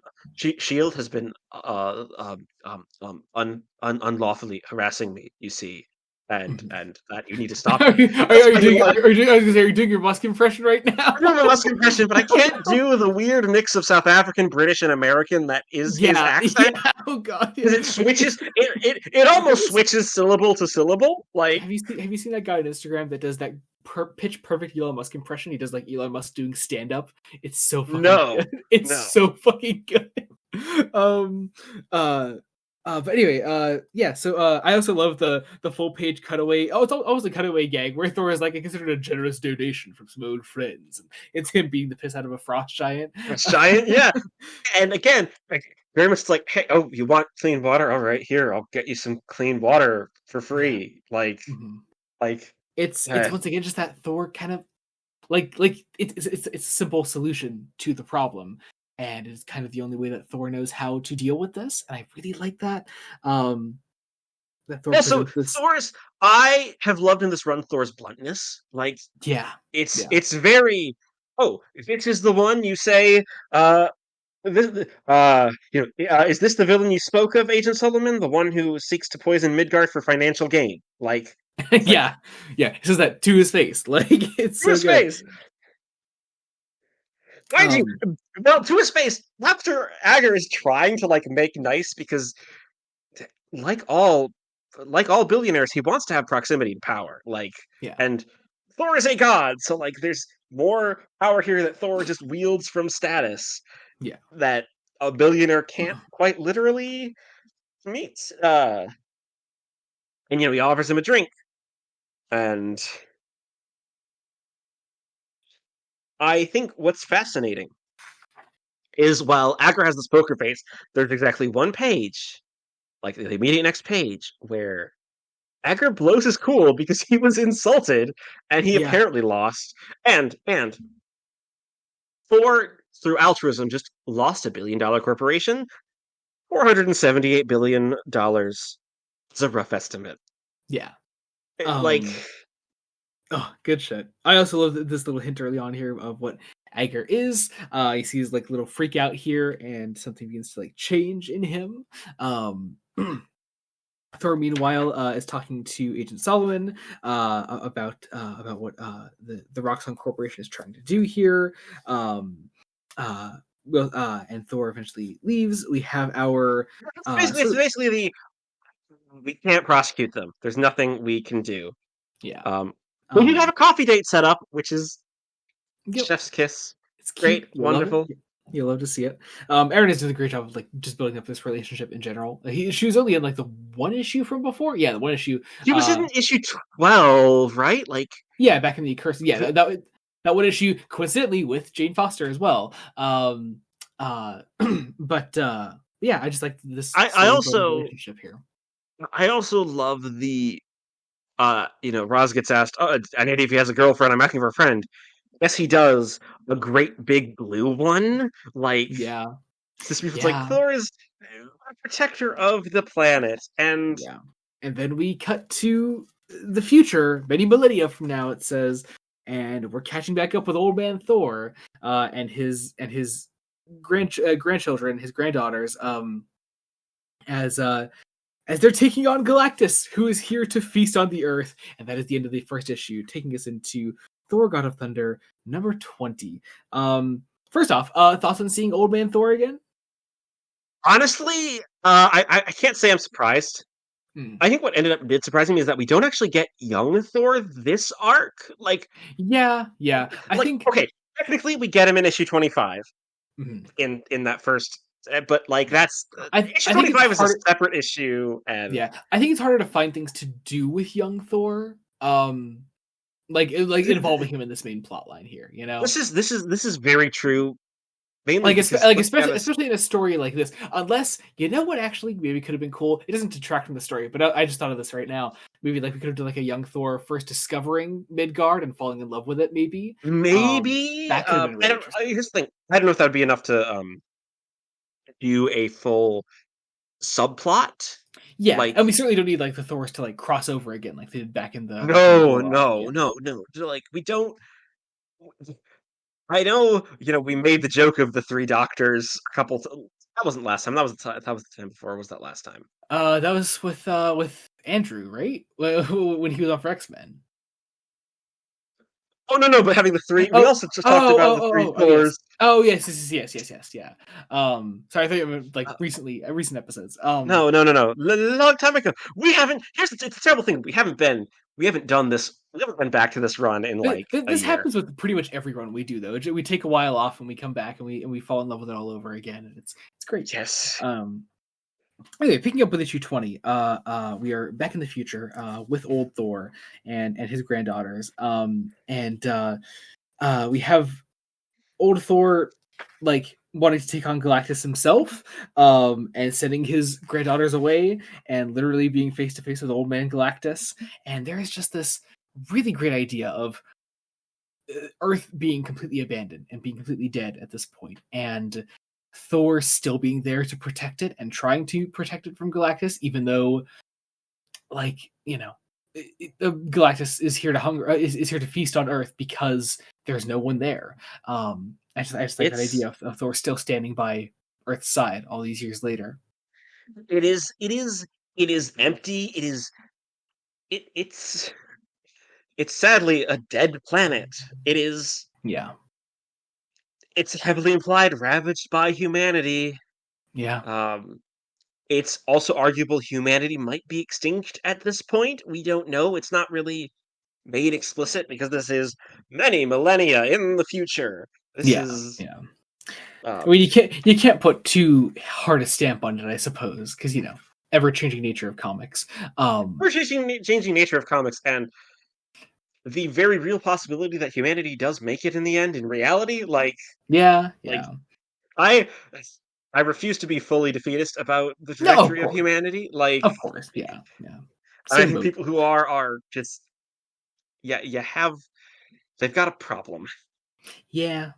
B: unlawfully harassing me, you see, and that you need to stop.
A: Are you doing your Musk impression right now?
B: I'm doing my Musk impression, but I can't do the weird mix of South African, British, and American that is his accent.
A: Yeah. Oh god,
B: because it switches. It almost switches syllable to syllable. Like,
A: have you seen that guy on Instagram that does that pitch perfect Elon Musk impression? He does like Elon Musk doing stand up. It's so fucking good. It's so fucking good. But anyway, so I also love the full page cutaway. Oh, it's almost a cutaway gag where Thor is like, I considered a generous donation from some old friends, and it's him beating the piss out of a frost giant.
B: Yeah. And again, like, very much like, hey, you want clean water? All right, here, I'll get you some clean water for free. Like,
A: it's once again just that Thor kind of like it's a simple solution to the problem, and it's kind of the only way that Thor knows how to deal with this, and I really like that.
B: That Thor also, Thor's, I have loved in this run Thor's bluntness. Like, it's very, this is the one you say, is this the villain you spoke of, Agent Solomon? The one who seeks to poison Midgard for financial gain? Like,
A: yeah. He says that to his face. Like, it's to his face.
B: Mind you, well, to his face, after Agar is trying to like make nice because, like all billionaires, he wants to have proximity to power. Like, and Thor is a god, so like, there's more power here that Thor just wields from status.
A: Yeah,
B: that a billionaire can't quite literally meet. And he offers him a drink, and I think what's fascinating is while Agar has this poker face, there's exactly one page, like the immediate next page, where Agar blows his cool because he was insulted and he apparently lost, and Thor, through altruism, just lost $1 billion corporation. $478 billion is a rough estimate.
A: Yeah.
B: Like,
A: good shit. I also love this little hint early on here of what Agar is. He sees like little freak out here, and something begins to like change in him. Thor, meanwhile, is talking to Agent Solomon about what the Roxxon Corporation is trying to do here. And Thor eventually leaves. We have our
B: it's basically we can't prosecute them. There's nothing we can do.
A: Yeah.
B: We do have a coffee date set up, which is chef's kiss. It's great, wonderful.
A: You love to see it. Aaron is doing a great job of like just building up this relationship in general. She was only in like the one issue from before. Yeah, the one issue.
B: He was in issue 12, right? Like,
A: back in the Curse. Yeah, that one issue, coincidentally, with Jane Foster as well. But I just like this.
B: I also
A: relationship here.
B: I also love the, Roz gets asked, an idiot if he has a girlfriend. I'm asking for a friend. Yes, he does. A great big blue one. Like, this people's like, Thor is a protector of the planet. And
A: then we cut to the future, many millennia from now, it says, and we're catching back up with old man Thor and his grandchildren, his granddaughters, as they're taking on Galactus, who is here to feast on the Earth. And that is the end of the first issue, taking us into Thor God of Thunder, number 20. First off, thoughts on seeing Old Man Thor again?
B: Honestly, I can't say I'm surprised. I think what did surprising me is that we don't actually get young Thor this arc. Like,
A: I think
B: technically we get him in issue 25 in that first. But like that's issue 25 is a separate issue, and
A: I think it's harder to find things to do with young Thor, like involving him in this main plot line here.
B: This is very true.
A: Mainly especially in a story like this, unless what actually maybe could have been cool. It doesn't detract from the story, but I just thought of this right now. Maybe like we could have done like a young Thor first discovering Midgard and falling in love with it. Maybe
B: that could have been really interesting. Here's the thing: I don't know if that would be enough to do a full subplot.
A: And we certainly don't need like the Thors to like cross over again like they did back in the
B: no. Like, we don't. I know, we made the joke of the three doctors a couple. That wasn't last time. That was the time before. Or was that last time?
A: That was with Andrew, right? When he was on for X-Men.
B: Oh no! But having the three, we also just talked about the three Thors.
A: Yes. Yeah. Sorry, I thought you meant like recent episodes.
B: No. Long time ago. We haven't. It's a terrible thing. We haven't done this. We haven't been back to this run in like
A: this happens with pretty much every run we do though. We take a while off and we come back and we fall in love with it all over again, and it's great.
B: Yes.
A: Anyway, picking up with issue 20, we are back in the future with old Thor and his granddaughters. We have old Thor like wanting to take on Galactus himself, and sending his granddaughters away and literally being face to face with old man Galactus. And there is just this really great idea of Earth being completely abandoned and being completely dead at this point, and Thor still being there to protect it and trying to protect it from Galactus, even though, like, Galactus is here to is here to feast on Earth because there's no one there. I just like that idea of Thor still standing by Earth's side all these years later.
B: It is empty. It's sadly a dead planet. It is.
A: Yeah.
B: It's heavily implied ravaged by humanity.
A: Yeah.
B: It's also arguable humanity might be extinct at this point. We don't know. It's not really made explicit because this is many millennia in the future. This is.
A: Yeah. I mean, you can't put too hard a stamp on it, I suppose, because ever-changing nature of comics.
B: Ever-changing nature of comics, and the very real possibility that humanity does make it in the end in reality.
A: Yeah.
B: I refuse to be fully defeatist about the trajectory of humanity.
A: Of course, yeah.
B: I think people who are just they've got a problem.
A: Yeah.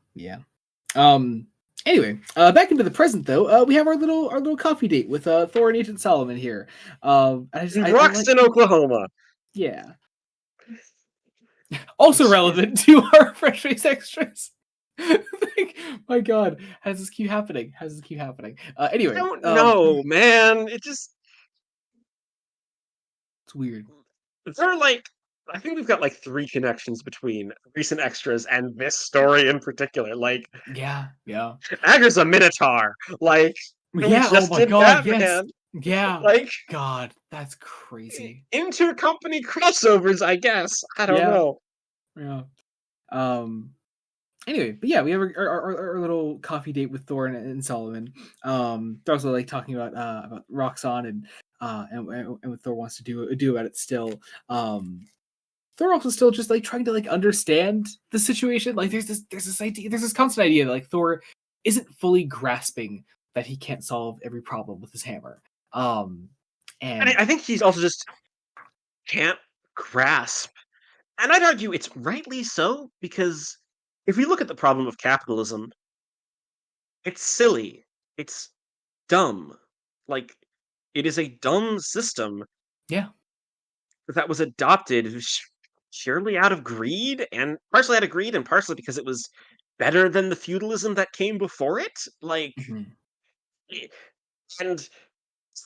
A: Anyway, back into the present though, we have our little coffee date with Thor and Agent Solomon here.
B: Roxton, Oklahoma.
A: Yeah. Also relevant to our Fresh Face Extras. My God, how does this keep happening? Anyway,
B: I don't know, man. It's
A: weird.
B: They're I think we've got 3 connections between recent extras and this story in particular.
A: Yeah.
B: Ager's a Minotaur.
A: Oh my God, yes. Yeah. God, that's crazy.
B: Intercompany crossovers, I guess. I don't know.
A: Yeah. Anyway, but yeah, we have our little coffee date with Thor and Solomon. They're also talking about Roxxon and what Thor wants to do about it still. Thor also still just trying to understand the situation. There's this constant idea that Thor isn't fully grasping that he can't solve every problem with his hammer. And
B: I think he's also just can't grasp. And I'd argue it's rightly so, because if we look at the problem of capitalism, it's silly. It's dumb. It is a dumb system.
A: Yeah.
B: That was adopted surely out of greed, and partially out of greed, and partially because it was better than the feudalism that came before it. And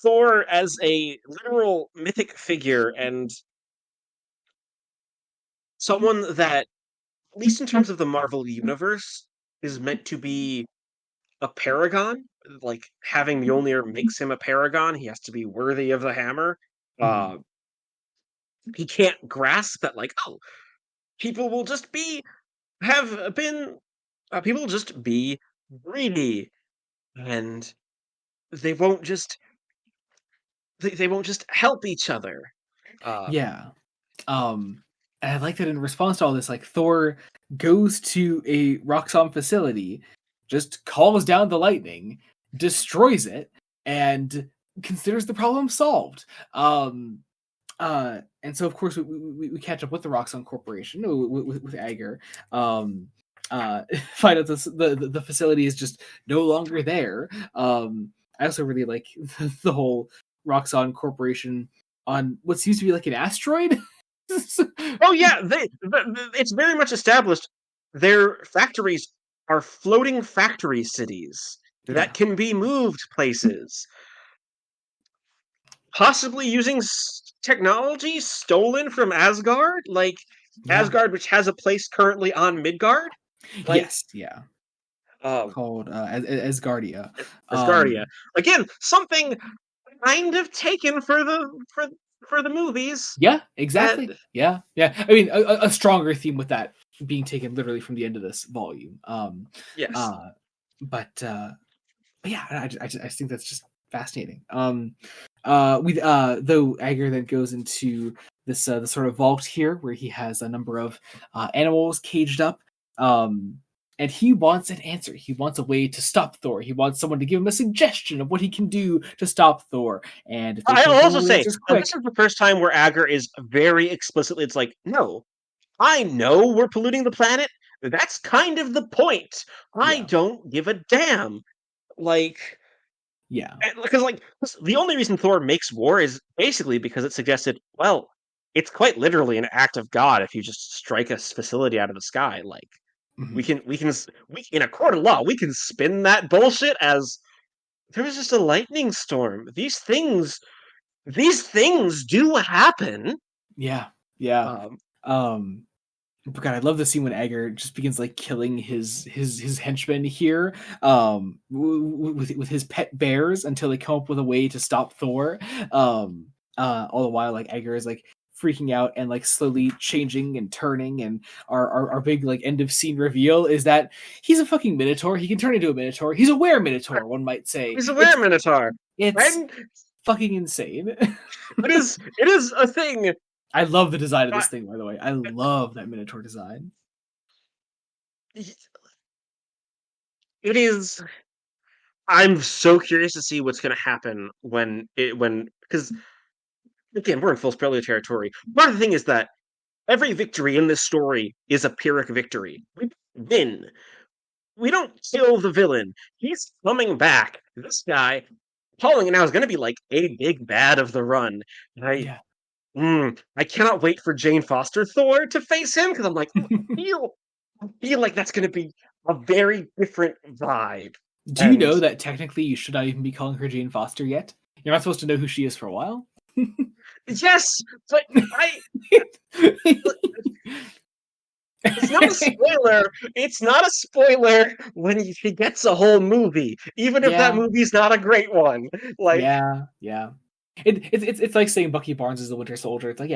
B: Thor as a literal mythic figure and someone that, at least in terms of the Marvel Universe, is meant to be a paragon. Having Mjolnir makes him a paragon. He has to be worthy of the hammer. He can't grasp that, people will just be greedy, and they won't just help each other.
A: Yeah. And I like that in response to all this, Thor goes to a Roxxon facility, just calls down the lightning, destroys it, and considers the problem solved. And so of course we catch up with the Roxxon Corporation with Ager. Find out the facility is just no longer there. I also really like the whole Roxxon Corporation on what seems to be an asteroid.
B: Oh yeah, it's very much established. Their factories are floating factory cities that can be moved places, possibly using technology stolen from Asgard, Asgard, which has a place currently on Midgard.
A: Yes, yeah. Called Asgardia.
B: Asgardia. Again, something kind of taken for the movies.
A: Yeah, exactly. Yeah. I mean, a stronger theme with that being taken literally from the end of this volume.
B: Yes.
A: But yeah, I just think that's just fascinating. Though Ager then goes into this the sort of vault here where he has a number of animals caged up. And he wants an answer. He wants a way to stop Thor. He wants someone to give him a suggestion of what he can do to stop Thor. And if they
B: I'll
A: can't give
B: also
A: him the
B: say,
A: answers quick,
B: this is the first time where Agar is very explicitly, it's like, no, I know we're polluting the planet. That's kind of the point. I don't give a damn. Like,
A: yeah,
B: because like the only reason Thor makes war is basically because it suggested, well, it's quite literally an act of God if you just strike a facility out of the sky. Like, we in a court of law, we can spin that bullshit as there was just a lightning storm. These things do happen.
A: Yeah. But God, I love the scene when Agar just begins like killing his henchmen here, with his pet bears until they come up with a way to stop Thor. All the while, like Agar is like freaking out and like slowly changing and turning, and our big like end of scene reveal is that he's a fucking minotaur. He can turn into a minotaur. He's a were-minotaur, one might say.
B: He's a were-minotaur.
A: It's fucking insane.
B: It is a thing.
A: I love the design of this thing, by the way. I love that Minotaur design.
B: It is. I'm so curious to see what's going to happen because again, we're in full spoiler territory. Part of the thing is that every victory in this story is a Pyrrhic victory. We win. We don't kill the villain. He's coming back. This guy, Pauling now, is going to be like a big bad of the run. And I cannot wait for Jane Foster Thor to face him because I'm like, I feel like that's going to be a very different vibe.
A: Do you know that technically you should not even be calling her Jane Foster yet? You're not supposed to know who she is for a while.
B: Yes, but it's not a spoiler. It's not a spoiler when he gets a whole movie, even if that movie's not a great one. Like,
A: yeah. It's like saying Bucky Barnes is the Winter Soldier. It's like,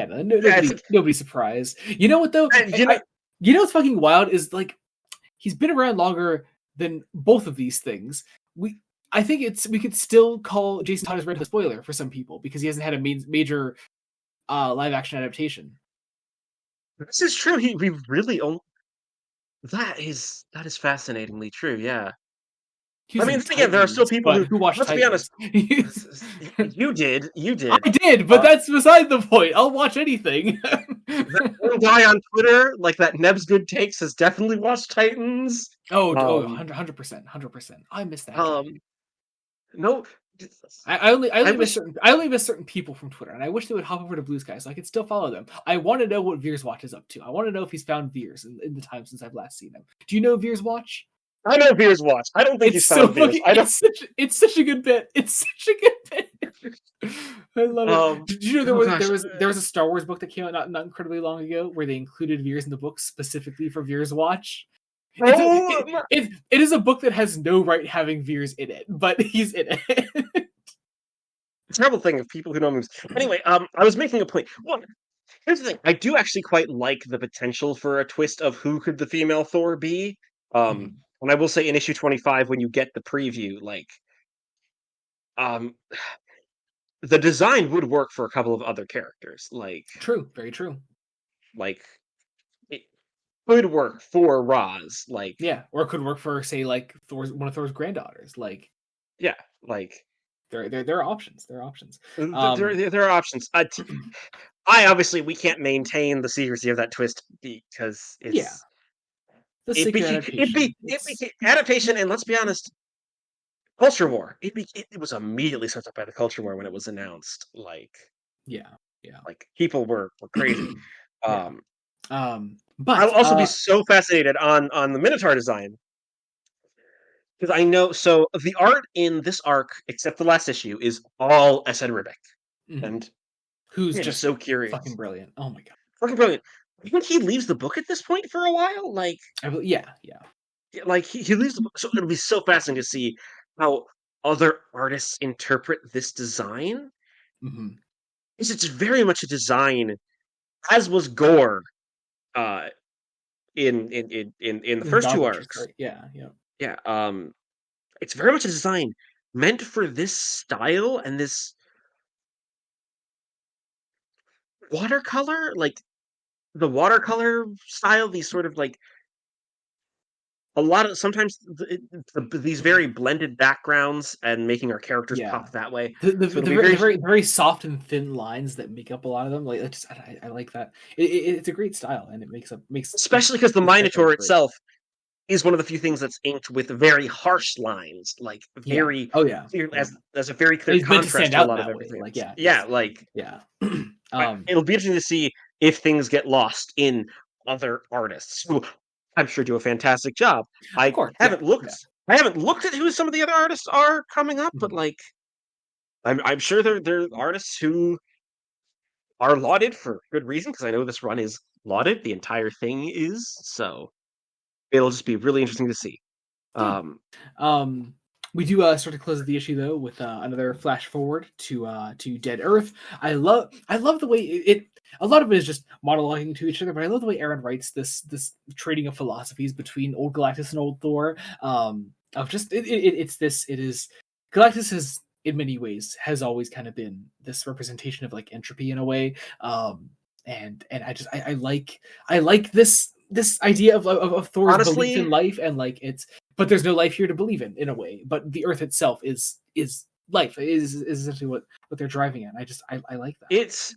A: nobody's surprised. You know what though? You know what's fucking wild is like he's been around longer than both of these things. I think we could still call Jason Todd as Red Hood a spoiler for some people because he hasn't had a major live action adaptation.
B: This is true. We really only that is fascinatingly true. Yeah. I mean, again, there are still people who watch. Let's
A: Titans.
B: Be honest. You did.
A: I did, but that's beside the point. I'll watch anything.
B: That one guy on Twitter, like that Neb's Good Takes, has definitely watched Titans.
A: 100%. I missed that.
B: No,
A: I only miss certain people from Twitter, and I wish they would hop over to Blue Sky so I could still follow them. I want to know what Veers Watch is up to. I want to know if he's found Veers in the time since I've last seen him. Do you know Veers Watch?
B: I know Veers Watch. I don't think he's found Veers.
A: It's such a good bit. It's such a good bit. I love it. Did you know there was a Star Wars book that came out not incredibly long ago where they included Veers in the book specifically for Veers Watch? It is a book that has no right having Veers in it, but he's in it.
B: Terrible thing of people who know movies. Anyway, I was making a point. Well, here's the thing. I do actually quite like the potential for a twist of who could the female Thor be. And I will say in issue 25, when you get the preview, like, the design would work for a couple of other characters. Like,
A: true, very true.
B: Like, it could work for Roz. Like,
A: or it could work for, say, like one of Thor's granddaughters. Like,
B: like
A: there are options. There are options.
B: There are options. We can't maintain the secrecy of that twist because it's adaptation, and let's be honest, culture war. It was immediately swept up by the culture war when it was announced. Like, like people were crazy. But I'll also be so fascinated on the Minotaur design because I know. So the art in this arc, except the last issue, is all Esed Ribic, and
A: who's just
B: so curious,
A: fucking brilliant. Oh my god,
B: fucking brilliant. I think he leaves the book at this point for a while. Like, like he leaves the book, so it'll be so fascinating to see how other artists interpret this design. Because it's very much a design, as was Gore, in the first two arcs.
A: Right?
B: It's very much a design meant for this style and this watercolor, like the watercolor style, these sort of like a lot of sometimes these very blended backgrounds and making our characters pop that way.
A: The very soft and thin lines that make up a lot of them. Like I like that. It's a great style, and it makes
B: especially because the Minotaur itself is one of the few things that's inked with very harsh lines, like very clear, as a very clear contrast to a lot of everything.
A: Like
B: it'll be interesting to see if things get lost in other artists who I'm sure do a fantastic job. I haven't looked at who some of the other artists are coming up, but like I'm sure they're artists who are lauded for good reason, because I know this run is lauded. The entire thing is, so it'll just be really interesting to see.
A: We do start to close the issue though with another flash forward to Dead Earth. I love the way it. A lot of it is just monologuing to each other, but I love the way Aaron writes this trading of philosophies between old Galactus and old Thor. Of just it is Galactus has in many ways has always kind of been this representation of like entropy in a way. And I like this idea of Thor's belief in life, and like but there's no life here to believe in a way, but the Earth itself is life, is essentially what they're driving at. I like that.
B: It's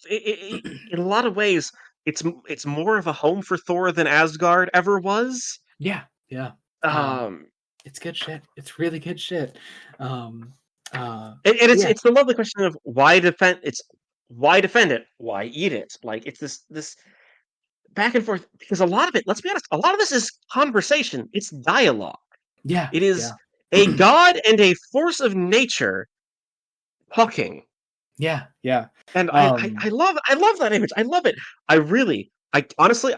B: in a lot of ways it's more of a home for Thor than Asgard ever was.
A: It's good shit. It's really good shit.
B: It's the lovely question of why defend it, why eat it. Like it's this back and forth, because a lot of it, let's be honest, a lot of this is conversation. It's dialogue. It is a god and a force of nature talking. And I love that image. I love it. I honestly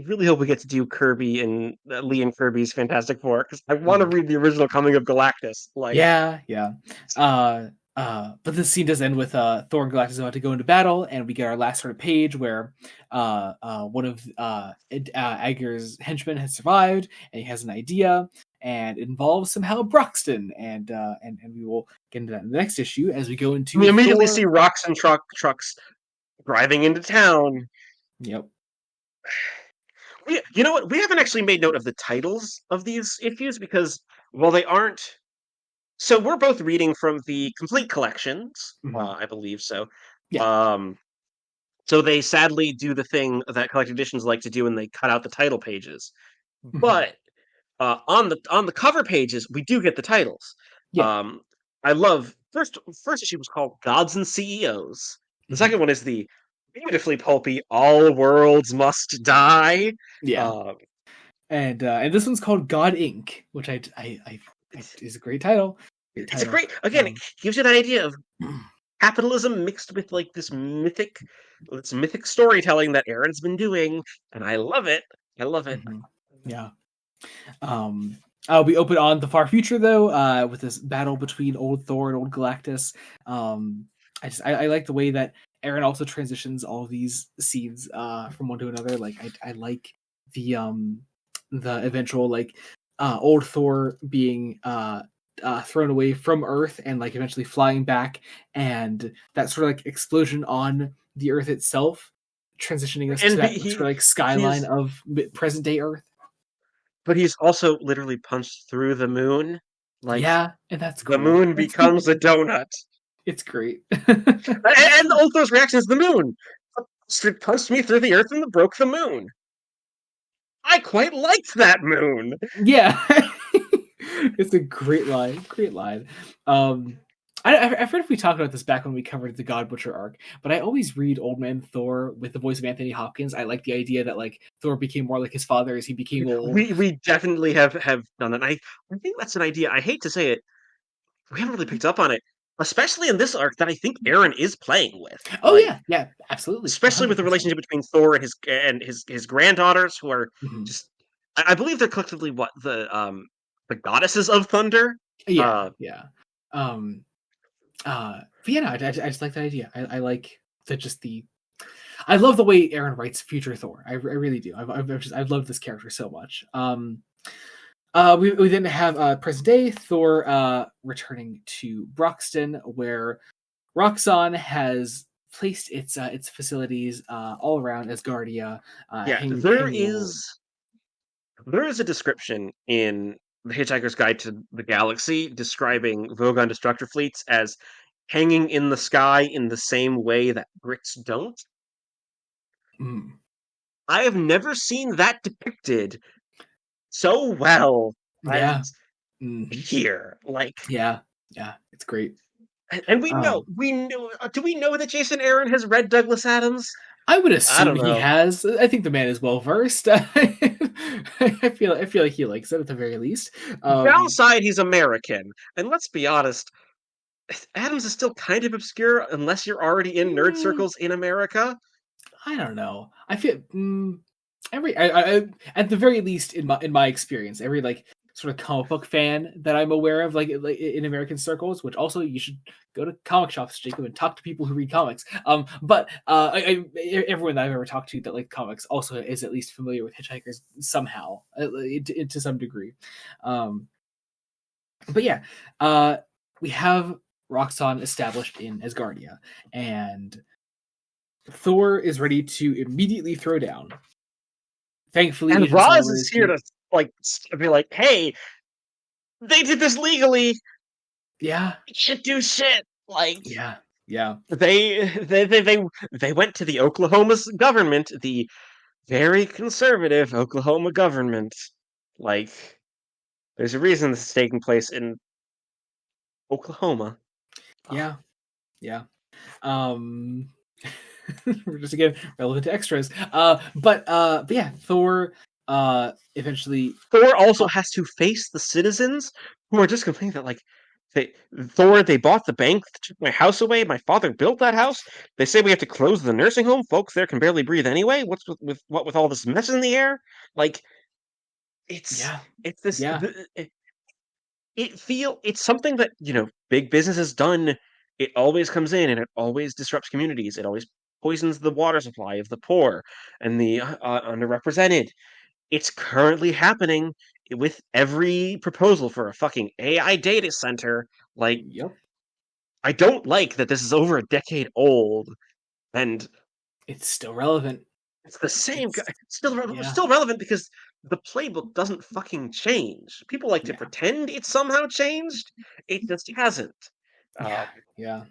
B: really hope we get to do Kirby and Lee and Kirby's Fantastic Four, because I want to read the original Coming of Galactus. Like,
A: but this scene does end with Thor and Galactus about to go into battle, and we get our last sort of page where one of Ager's henchmen has survived, and he has an idea, and it involves somehow Broxton, and we will get into that in the next issue as we go into.
B: We immediately see rocks and trucks driving into town.
A: Yep.
B: You know what? We haven't actually made note of the titles of these issues, because while they aren't. So we're both reading from the complete collections, I believe so. So they sadly do the thing that collected editions like to do, and they cut out the title pages. But on the cover pages, we do get the titles. I love first issue was called Gods and CEOs. The second one is the beautifully pulpy All Worlds Must Die.
A: And this one's called God Inc., which is a great title.
B: It's a great, again, it gives you that idea of capitalism mixed with like this mythic storytelling that Aaron's been doing, and I love it.
A: We open on the far future though, with this battle between old Thor and old Galactus. I like the way that Aaron also transitions all of these scenes from one to another. Like I like the eventual like old Thor being thrown away from Earth and like eventually flying back, and that sort of like explosion on the Earth itself, transitioning us to that sort of like skyline of present day Earth.
B: But he's also literally punched through the moon. Like,
A: and that's cool.
B: The moon becomes a donut.
A: It's great.
B: And old Thor's reaction is the moon. It punched me through the Earth and broke the moon. I quite liked that moon.
A: It's a great line. I forget if we talked about this back when we covered the God Butcher arc, but I always read Old Man Thor with the voice of Anthony Hopkins. I like the idea that like Thor became more like his father as he became old.
B: We definitely have done that. I think that's an idea. I hate to say it, we haven't really picked up on it, especially in this arc that I think Aaron is playing with.
A: Oh like, yeah, absolutely.
B: Especially 100%. With the relationship between Thor and his granddaughters, who are just, I believe they're collectively what the goddesses of thunder.
A: But yeah, no, I just like that idea. I like that. I love the way Aaron writes future Thor. I really do. I love this character so much. We then have present day Thor returning to Broxton, where Roxxon has placed its facilities all around Asgardia.
B: There is a description in The Hitchhiker's Guide to the Galaxy describing Vogon destructor fleets as hanging in the sky in the same way that bricks don't.
A: Mm.
B: I have never seen that depicted so well
A: Yeah.
B: as
A: Mm-hmm.
B: here. Like,
A: yeah, it's great.
B: and we know, do we know that Jason Aaron has read Douglas Adams?
A: I would
B: I
A: assume
B: don't
A: he
B: know.
A: has. I think the man is well versed. I feel like he likes it at the very least.
B: Downside, he's American, and let's be honest, Adams is still kind of obscure unless you're already in nerd
A: mm,
B: circles in America.
A: I don't know. I feel at the very least in my experience, every like sort of comic book fan that I'm aware of, like in American circles, which also you should go to comic shops, Jacob, and talk to people who read comics. But everyone that I've ever talked to that like comics also is at least familiar with Hitchhikers somehow, to some degree. But yeah, we have Roxxon established in Asgardia, and Thor is ready to immediately throw down. Thankfully,
B: And Roz is here to like be like, "Hey, they did this legally.
A: Yeah,
B: You should do shit." Like,
A: yeah.
B: They went to the Oklahoma's government, the very conservative Oklahoma government. Like, there's a reason this is taking place in Oklahoma.
A: Yeah, yeah. We're just again relevant to extras. But yeah, Thor eventually
B: Thor also has to face the citizens who are just complaining that like they bought the bank that took my house away. My father built that house. They say we have to close the nursing home. Folks there can barely breathe anyway. What's with all this mess in the air? Like it's
A: yeah,
B: it's this
A: yeah,
B: it's something that big business has done. It always comes in and it always disrupts communities. It always poisons the water supply of the poor and the underrepresented. It's currently happening with every proposal for a fucking AI data center. Like,
A: yep.
B: I don't like that this is over a decade old and
A: It's still relevant.
B: it's the same
A: It's yeah,
B: still relevant because the playbook doesn't fucking change. People like to
A: yeah,
B: pretend it somehow changed. It just hasn't.
A: yeah, yeah.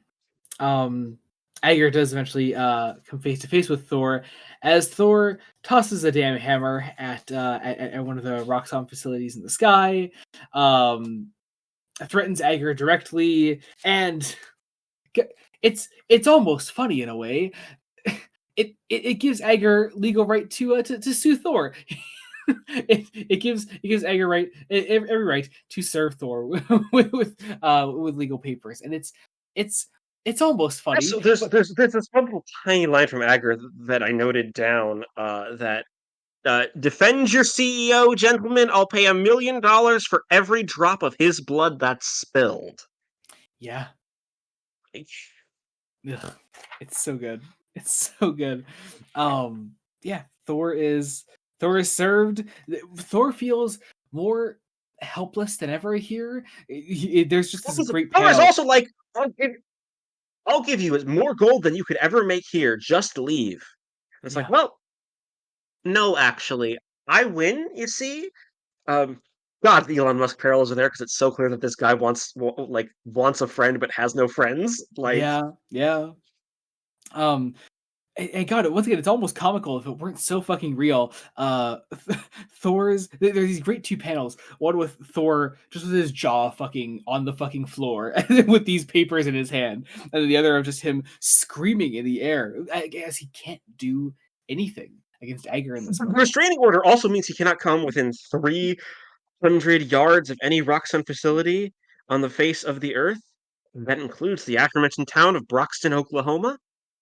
A: Aegir does eventually come face to face with Thor, as Thor tosses a damn hammer at one of the Roxxon facilities in the sky, threatens Aegir directly, and it's almost funny in a way. It gives Aegir legal right to sue Thor. it gives Aegir every right to serve Thor with legal papers, and it's almost funny.
B: So there's this one little tiny line from Agar that I noted down that defend your CEO, gentlemen. I'll pay $1 million for every drop of his blood that's spilled.
A: Yeah. Ugh, it's so good. It's so good. Yeah, Thor is served. Thor feels more helpless than ever here. There's just this great
B: Thor is
A: panel.
B: also like, I'll give you more gold than you could ever make here. Just leave. It's like, well, no, actually, I win. You see, God, the Elon Musk parallels are there because it's so clear that this guy wants a friend but has no friends. Like,
A: Yeah. And God, once again, it's almost comical if it weren't so fucking real. There's these great two panels. One with Thor just with his jaw fucking on the fucking floor with these papers in his hand, and then the other of just him screaming in the air. I guess he can't do anything against Aegir in this moment.
B: Restraining order also means he cannot come within 300 yards of any Roxxon facility on the face of the earth. That includes the aforementioned town of Broxton, Oklahoma.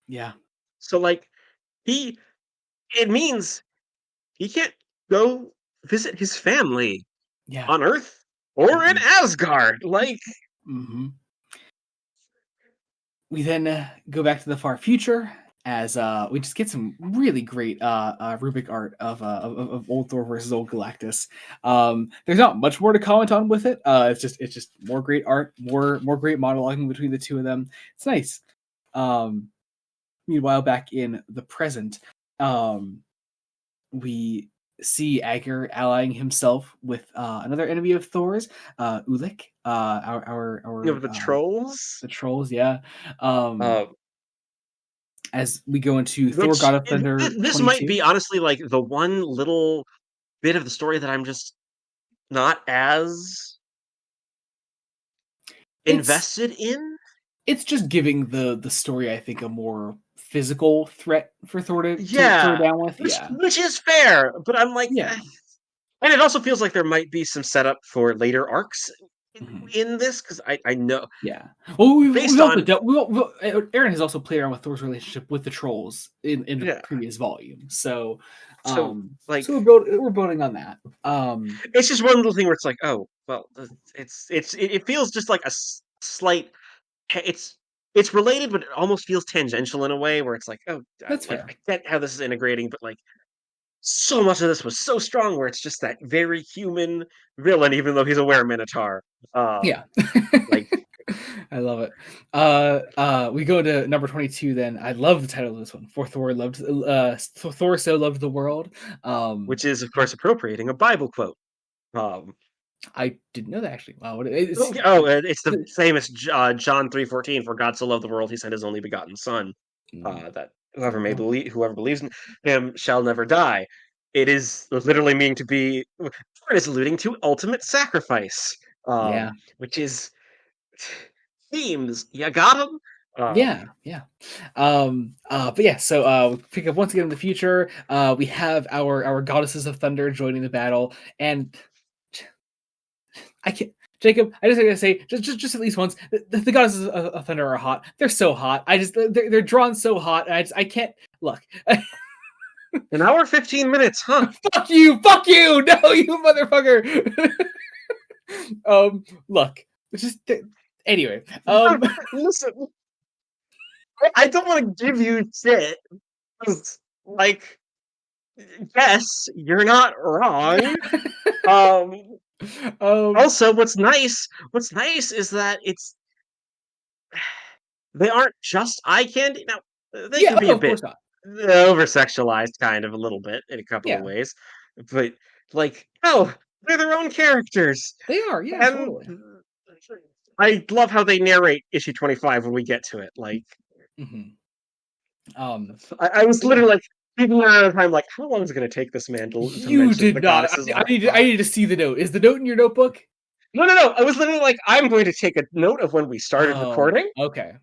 A: Yeah.
B: So, like, it means he can't go visit his family on Earth or in Asgard. Like,
A: we then go back to the far future as we just get some really great rubric art of old Thor versus old Galactus. There's not much more to comment on with it. It's just more great art, more great monologuing between the two of them. It's nice. Meanwhile, back in the present, we see Aegir allying himself with another enemy of Thor's, Ulik, our
B: the trolls.
A: The trolls, yeah. As we go into Thor God of Thunder
B: this
A: 22.
B: might be honestly like the one little bit of the story that I'm just not as invested in.
A: It's just giving the story, I think, a more physical threat for Thor to throw down with.
B: Which is fair, but I'm like, and it also feels like there might be some setup for later arcs in this, because I know.
A: Yeah. Well, Aaron has also played around with Thor's relationship with the trolls in the previous volume, so we're building on that.
B: It's just one little thing where it's like, oh, well, it feels just like a slight. It's related, but it almost feels tangential in a way where it's like, oh,
A: that's fair.
B: I get how this is integrating, but like, so much of this was so strong where it's just that very human villain, even though he's a were-minotaur.
A: Yeah.
B: Like,
A: I love it. We go to number 22 then. I love the title of this one. For Thor Thor so loved the world.
B: Which is, of course, appropriating a Bible quote.
A: I didn't know that, actually. Wow.
B: It's the famous John 3:14, for God so loved the world, he sent his only begotten son, that whoever believes in him shall never die. It is literally meaning to be, it is alluding to ultimate sacrifice, which is themes. You got them?
A: Yeah. But yeah, so we pick up once again in the future. We have our goddesses of thunder joining the battle, and I can't, Jacob, I just gotta say, just at least once, the goddesses of thunder are hot. They're so hot. They're drawn so hot. And I can't look.
B: An hour 15 minutes, huh?
A: Fuck you! No, you motherfucker! Look, just anyway.
B: Listen, I don't want to give you shit. Like, yes, you're not wrong. Also, what's nice is that they aren't just eye candy. Now, they can be a bit over-sexualized, kind of, a little bit, in a couple of ways. But, like, they're their own characters.
A: They are, yeah, totally.
B: I love how they narrate issue 25 when we get to it. Like, I was literally like, people are out of time, like, how long is it going to take this man to
A: You did not. I need to see the note. Is the note in your notebook?
B: No. I was literally like, I'm going to take a note of when we started recording.
A: Okay.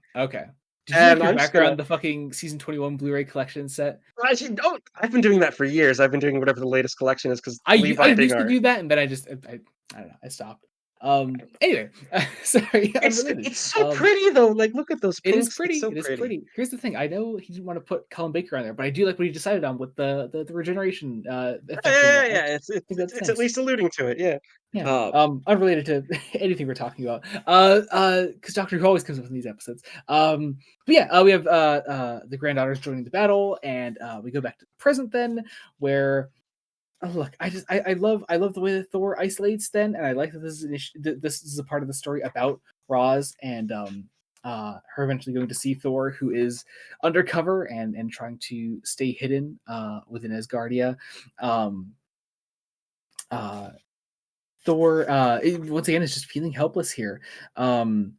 A: Did you look background the fucking season 21 Blu-ray collection set?
B: Actually, don't. I've been doing that for years. I've been doing whatever the latest collection is, because
A: I used to do that, and then I don't know. I stopped. Anyway, sorry.
B: It's so pretty though. Like, look at those pinks.
A: It is pretty. It is pretty. Here's the thing. I know he didn't want to put Colin Baker on there, but I do like what he decided on with the regeneration. Effect.
B: Yeah. It's at least alluding to it. Yeah.
A: Unrelated to anything we're talking about. Because Doctor Who always comes up in these episodes. But yeah, we have the granddaughters joining the battle, and we go back to the present then, where. Oh, look, I love the way that Thor isolates then, and I like that this is a part of the story about Roz and her eventually going to see Thor, who is undercover and trying to stay hidden within Asgardia. Thor once again is just feeling helpless here, and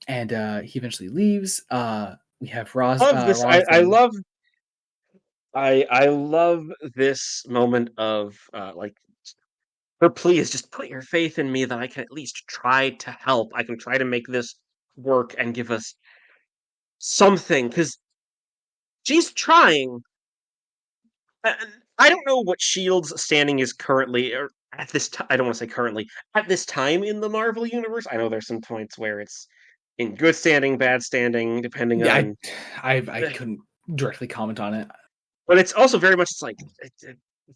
A: he eventually leaves. We have Roz.
B: I love this moment of like, her plea is just put your faith in me that I can at least try to help. I can try to make this work and give us something, because she's trying. I don't know what Shield's standing is currently, or at this time. I don't want to say currently. At this time in the Marvel universe, I know there's some points where it's in good standing, bad standing, depending on.
A: I couldn't directly comment on it.
B: But it's also very much, it's like,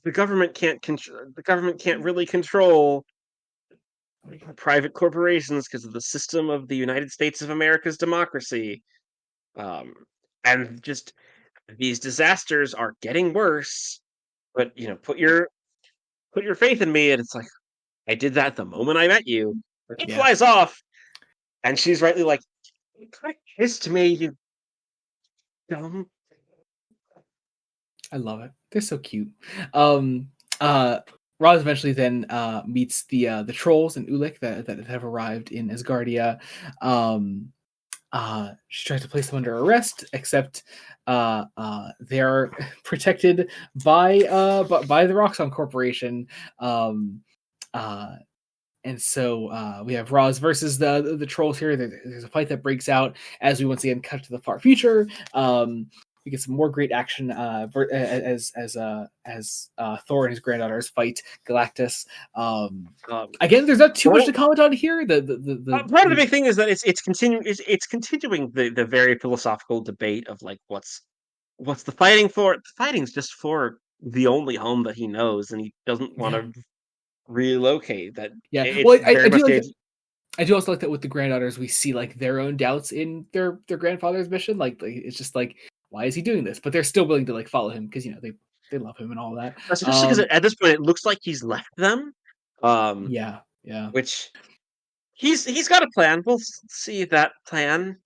B: the government can't really control private corporations because of the system of the United States of America's democracy, and just these disasters are getting worse. But put your faith in me, and it's like, I did that the moment I met you. It flies off, and she's rightly like, "You kind of kissed me, you dumb."
A: I love it. They're so cute. Roz eventually then meets the trolls and Ulik that have arrived in Asgardia. She tries to place them under arrest, except they're protected by the Roxxon Corporation. And so we have Roz versus the trolls here. There's a fight that breaks out as we once again cut to the far future. We get some more great action as Thor and his granddaughters fight Galactus. Again, there's not too much to comment on here.
B: Part of the big thing is that it's continuing the very philosophical debate of like what's the fighting for. The fighting's just for the only home that he knows, and he doesn't want to relocate. That
A: well, I do also like that with the granddaughters, we see like their own doubts in their grandfather's mission. Like it's just like, why is he doing this? But they're still willing to like follow him because they love him and all that.
B: Especially because at this point it looks like he's left them.
A: Yeah.
B: Which he's got a plan. We'll see that plan.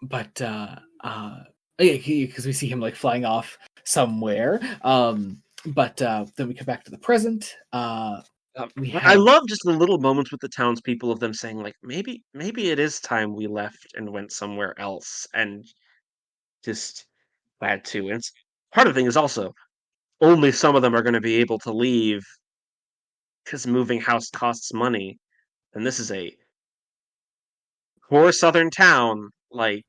A: But because we see him like flying off somewhere. But then we come back to the present.
B: I love just the little moments with the townspeople of them saying like, maybe it is time we left and went somewhere else, and just that too. And part of the thing is also only some of them are going to be able to leave because moving house costs money, and this is a poor southern town. Like,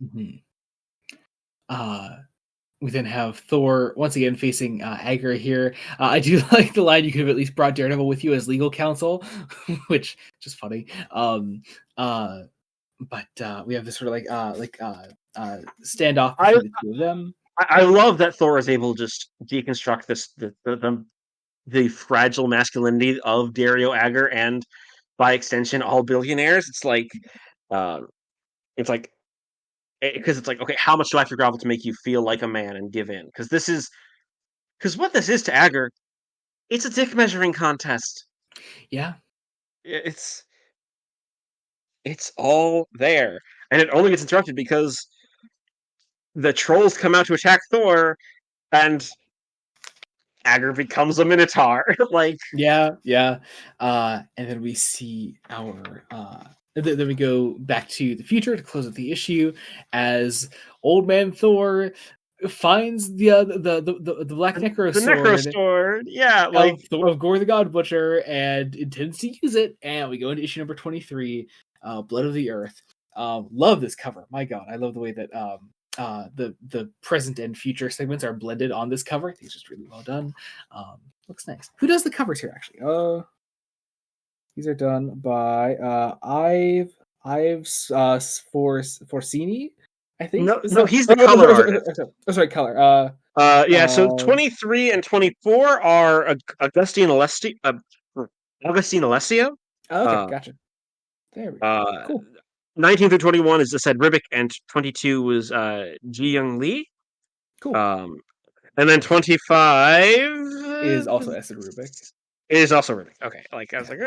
A: we then have Thor once again facing Agar here. I do like the line, "You could have at least brought Daredevil with you as legal counsel," which is just funny. But we have this sort of standoff between the two of them.
B: I love that Thor is able to just deconstruct the fragile masculinity of Dario Agger and, by extension, all billionaires. It's like, because it's like, okay, how much do I have to grovel to make you feel like a man and give in? Because what this is to Agger, it's a dick measuring contest.
A: Yeah,
B: it's all there, and it only gets interrupted because the trolls come out to attack Thor, and Agger becomes a minotaur. Like,
A: yeah. And then we see our. Then we go back to the future to close out the issue as Old Man Thor finds the Black Necro Sword.
B: The Necro Sword, yeah,
A: of Gore the God Butcher, and intends to use it. And we go into issue number 23, Blood of the Earth. Love this cover. My God, I love the way that the present and future segments are blended on this cover. I think it's just really well done. Looks nice. Who does the covers here, actually? These are done by Ives Forsini, I think.
B: No, he's the color artist.
A: Sorry, color.
B: So 23 and 24 are Augustine Alessio.
A: Okay, gotcha. There we go. Cool.
B: 19 through 21 is Asad Ribic, and 22 was Ji Young Lee.
A: Cool.
B: And then 25
A: is also Asad Ribic.
B: It is also Ribic. Okay, I was like,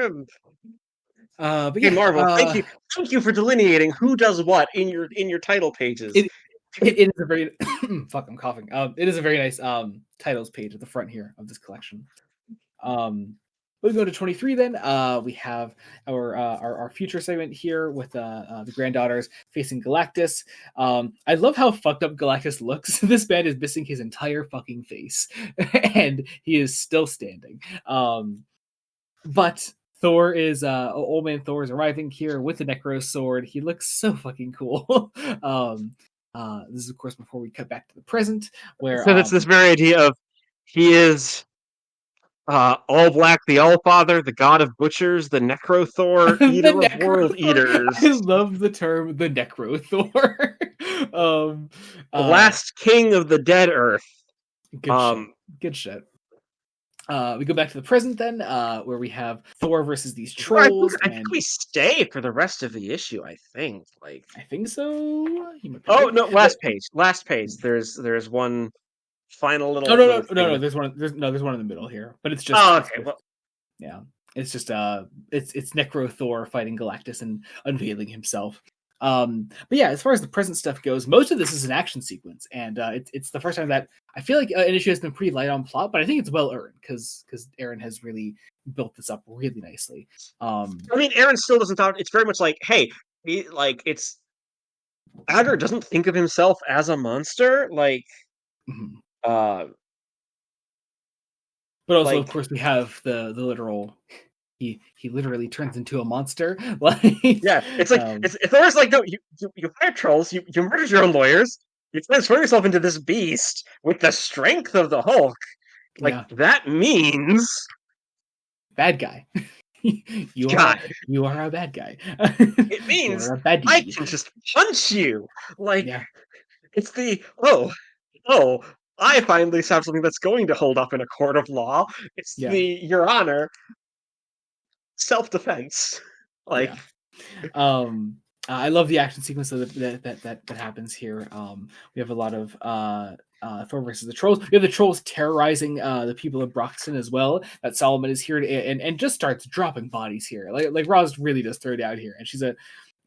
A: but yeah,
B: Marvel, thank you for delineating who does what in your title pages.
A: It is a very fuck. I'm coughing. It is a very nice titles page at the front here of this collection. We go to 23 then. We have our future segment here with the granddaughters facing Galactus. I love how fucked up Galactus looks. This man is missing his entire fucking face, and he is still standing. But Thor is Old Man Thor is arriving here with the Necro Sword. He looks so fucking cool. This is of course before we cut back to the present, where
B: so it's this very idea of he is All Black, the All Father, the God of Butchers, the Necro Thor, Eater of World Eaters.
A: I love the term the Necro Thor.
B: The last king of the dead earth.
A: Good shit. We go back to the present then, where we have Thor versus these trolls.
B: I think we stay for the rest of the issue. I think
A: so.
B: No, last page. There's one final little.
A: No. There's one in the middle here, but it's just.
B: Oh, okay. Well,
A: yeah, it's just it's Necro Thor fighting Galactus and unveiling himself. But yeah, as far as the present stuff goes, most of this is an action sequence, and it's the first time that I feel like an issue has been pretty light on plot, but I think it's well earned because Aaron has really built this up really nicely.
B: I mean, Aaron still doesn't talk. It's very much like, hey, it's Adder doesn't think of himself as a monster, like,
A: mm-hmm. But also, of course, we have the literal. He literally turns into a monster. Like,
B: yeah, it's like it's Thor's like, no, you hire trolls, you murdered your own lawyers, you transform yourself into this beast with the strength of the Hulk. Like that means
A: bad guy. you are a bad guy.
B: It means I can just punch you. Like it's the I finally have something that's going to hold up in a court of law. It's the Your Honor self-defense. Like
A: I love the action sequence that happens here. We have a lot of Thor versus the trolls. We have the trolls terrorizing the people of Broxton as well. That Solomon is here and just starts dropping bodies here. Like Roz really does throw down here, and she's I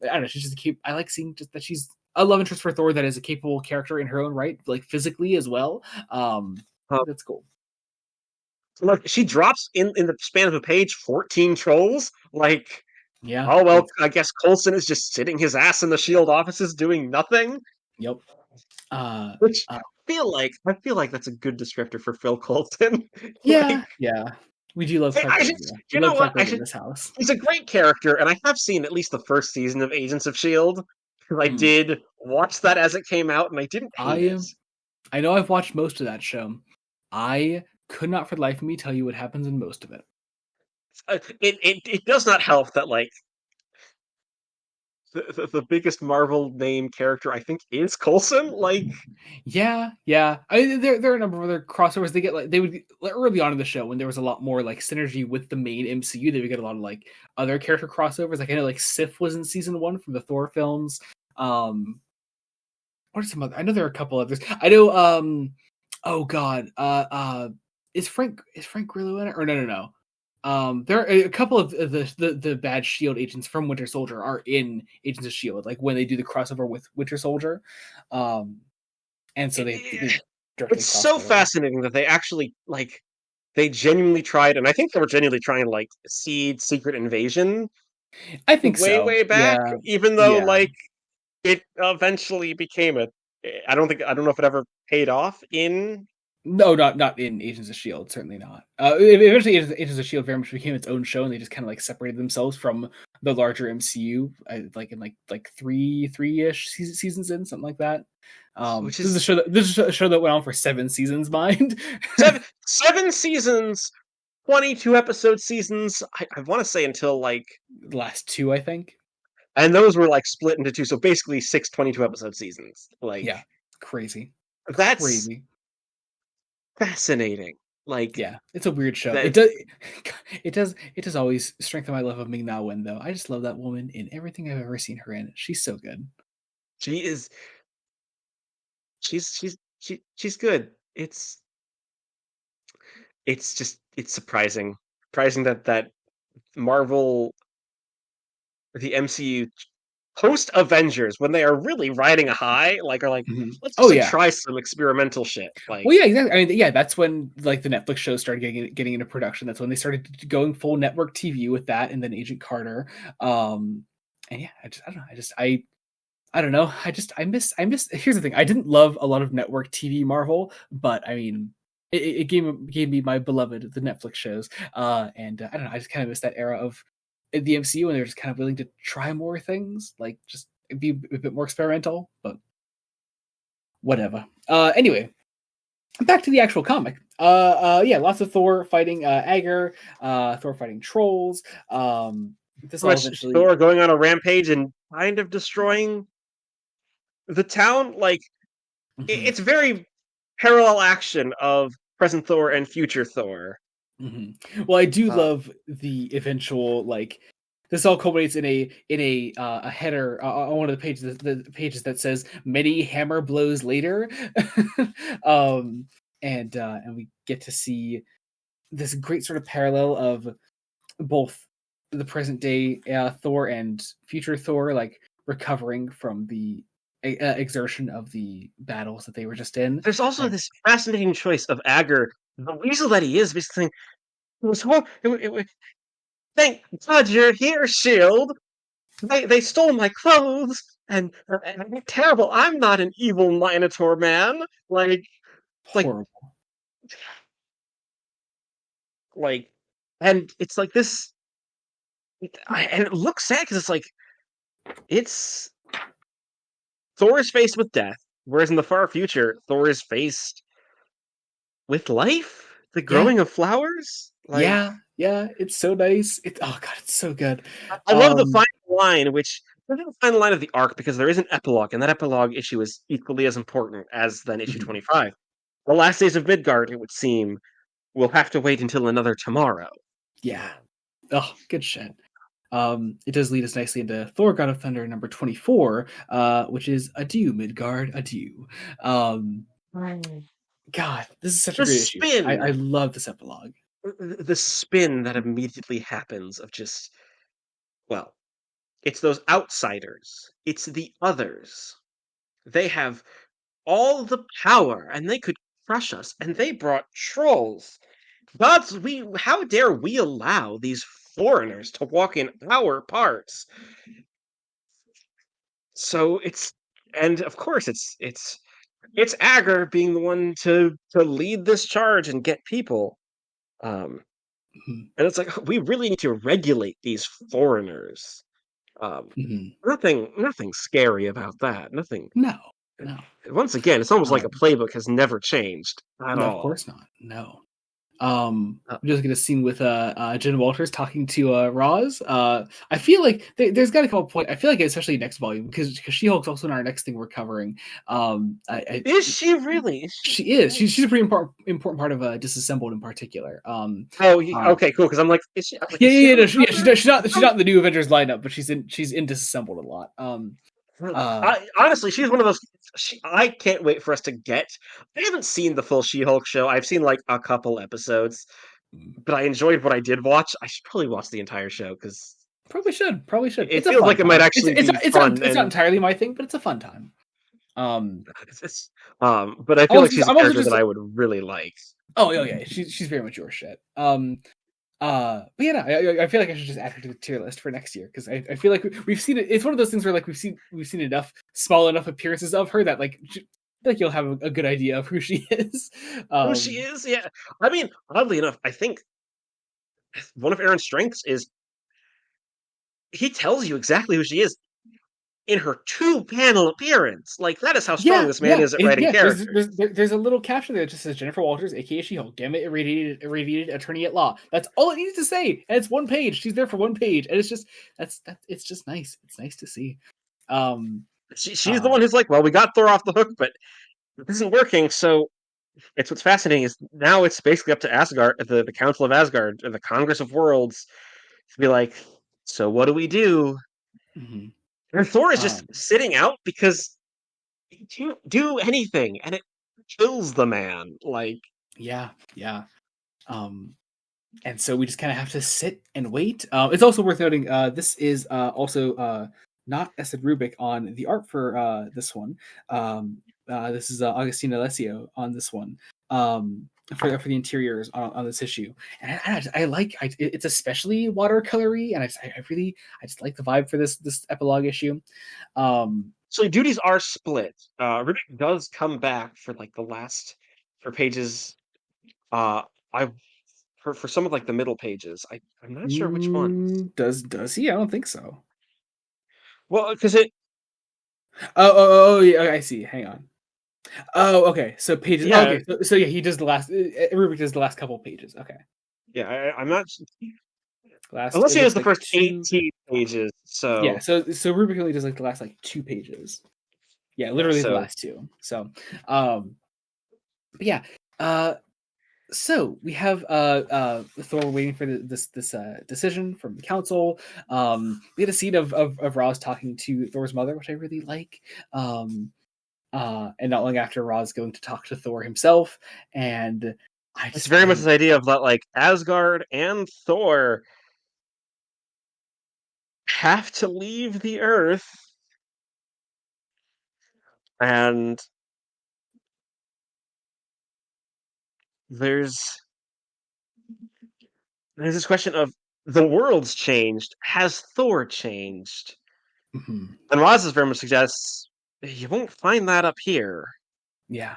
A: don't know. She's just I like seeing just that she's a love interest for Thor that is a capable character in her own right, like physically as well. That's cool.
B: Look, she drops in the span of a page 14 trolls. Like,
A: yeah.
B: Oh well, I guess Coulson is just sitting his ass in the Shield offices doing nothing.
A: Yep.
B: Which I feel like that's a good descriptor for Phil Coulson.
A: Yeah, we do love.
B: You know what? In this house. He's a great character, and I have seen at least the first season of Agents of Shield. Because I did watch that as it came out, and I didn't hate it.
A: I know I've watched most of that show. I could not for the life of me tell you what happens in most of it.
B: It does not help that like the biggest Marvel name character I think is Coulson. Like,
A: yeah. I mean, there are a number of other crossovers. They would early on in the show when there was a lot more like synergy with the main MCU. They would get a lot of like other character crossovers. Like I know like Sif was in season 1 from the Thor films. What are some other? I know there are a couple others. I know. Oh God. Is Frank Grillo in it or no? There are a couple of the bad Shield agents from Winter Soldier are in Agents of Shield, like when they do the crossover with Winter Soldier, and so
B: it's so fascinating that they actually like they genuinely tried, and I think they were genuinely trying to like seed Secret Invasion.
A: I think
B: way back, even though like it eventually became I don't know if it ever paid off in.
A: No, not in Agents of Shield. Certainly not. Eventually, Agents of Shield very much became its own show, and they just kind of like separated themselves from the larger MCU, like in like three-ish seasons in, something like that. This is a show that went on for 7 seasons. Mind
B: seven seasons, 22 episode seasons. I want to say until like
A: the last 2, I think.
B: And those were like split into 2, so basically 6 22 episode seasons. Like,
A: yeah, crazy.
B: That's crazy. Fascinating. Like,
A: yeah, it's a weird show. It does always strengthen my love of Ming-Na Wen, though. I just love that woman in everything I've ever seen her in. She's so good.
B: She is. She's good. It's surprising that Marvel, the MCU, post Avengers, when they are really riding a high, like are like, let's just try some experimental shit. Like,
A: well, yeah, exactly. I mean, that's when like the Netflix shows started getting into production. That's when they started going full network TV with that, and then Agent Carter. And yeah, I don't know. I miss. Here's the thing. I didn't love a lot of network TV Marvel, but I mean, it gave me my beloved the Netflix shows. And I don't know. I just kind of miss that era of the MCU, and they're just kind of willing to try more things, like just be a bit more experimental. But whatever. Anyway, back to the actual comic. Lots of Thor fighting Agar, Thor fighting trolls.
B: Thor going on a rampage and kind of destroying the town. Like, it's very parallel action of present Thor and future Thor.
A: Mm-hmm. Well, I do love the eventual, like, this all culminates in a header on one of the pages that says "many hammer blows later," and we get to see this great sort of parallel of both the present day Thor and future Thor, like recovering from the exertion of the battles that they were just in.
B: There's also this fascinating choice of Agar, the weasel that he is, basically saying, thank God you're here, Shield. They stole my clothes, and they're terrible. I'm not an evil Minotaur man.
A: Horrible.
B: And it's like this, and it looks sad because it's Thor is faced with death, whereas in the far future, Thor is faced with life, the growing of flowers.
A: Yeah, it's so nice. Oh god, it's so good.
B: I love the final line, which isn't the final line of the arc because there is an epilogue, and that epilogue issue is equally as important as then issue 25. The last days of Midgard, it would seem, will have to wait until another tomorrow.
A: Yeah. Oh, good shit. It does lead us nicely into Thor: God of Thunder number 24, which is Adieu, Midgard, adieu. God, this is such a great issue. I love this epilogue.
B: The spin that immediately happens of just, well, it's those outsiders. It's the others. They have all the power, and they could crush us, and they brought trolls. How dare we allow these foreigners to walk in our parts? So and of course it's Agar being the one to lead this charge and get people. And it's like, we really need to regulate these foreigners. Nothing scary about that. Nothing.
A: No.
B: Once again, it's almost like a playbook has never changed at all.
A: Of course not. No. We're just gonna scene with Jen Walters talking to Roz. I feel like there's got to come a point. I feel like especially next volume because She-Hulk's also in our next thing we're covering.
B: Is she really?
A: She is. She's a pretty important part of Disassembled in particular.
B: Okay, cool. Because I'm like, is she? Like,
A: yeah. She's not in the new Avengers lineup, but she's in Disassembled a lot.
B: Honestly, she's one of those. I can't wait for us to get. I haven't seen the full She-Hulk show. I've seen like a couple episodes, but I enjoyed what I did watch. I should probably watch the entire show because
A: probably should.
B: It feels like it might actually be fun.
A: It's not entirely my thing, but it's a fun time.
B: But I feel like she's a character that I would really like.
A: Oh yeah, she's very much your shit. But yeah, no, I feel like I should just add her to the tier list for next year because I feel like we've seen it. It's one of those things where like we've seen enough small enough appearances of her that like you'll have a good idea of who she is.
B: Who she is, yeah. I mean, oddly enough, I think one of Aaron's strengths is he tells you exactly who she is in her 2-panel appearance. Like, that is how strong this man is at writing characters.
A: There's a little caption there that just says Jennifer Walters, aka She-Hulk, damn it, irradiated attorney at law. That's all it needs to say, and it's one page. She's there for one page, and it's just it's just nice. It's nice to see.
B: She's the one who's like, well, we got Thor off the hook, but this isn't working. So it's what's fascinating is now it's basically up to Asgard, the Council of Asgard, or the Congress of Worlds, to be like, so what do we do? And Thor is just sitting out because he can't do anything, and it kills the man. Like,
A: yeah. And so we just kind of have to sit and wait. It's also worth noting this is also not Esed Rubik on the art for this one. This is Agostino Alessio on this one for the interiors on this issue, and I like it's especially watercolory, and I just like the vibe for this epilogue issue.
B: So duties are split. Rubik does come back for like the last for pages. For some of like the middle pages. I'm not sure which one.
A: Does he? I don't think so.
B: Well, because it.
A: Oh, yeah, I see. Hang on. Oh, okay. So pages. Yeah. Okay. So yeah, he does the last. Rubik does the last couple pages. Okay.
B: Yeah, I'm not. Unless he has the first 18 pages. So
A: yeah. So Rubik only does like the last like 2 pages. Yeah, literally the last 2. So, but yeah. So we have Thor waiting for this decision from the council. We had a scene of Roz talking to Thor's mother, which I really like. And not long after, Roz going to talk to Thor himself, and it's
B: very much this idea of that, like, Asgard and Thor have to leave the Earth And there's this question of the world's changed. Has Thor changed?
A: Mm-hmm.
B: And Roz's very much suggests you won't find that up here.
A: Yeah.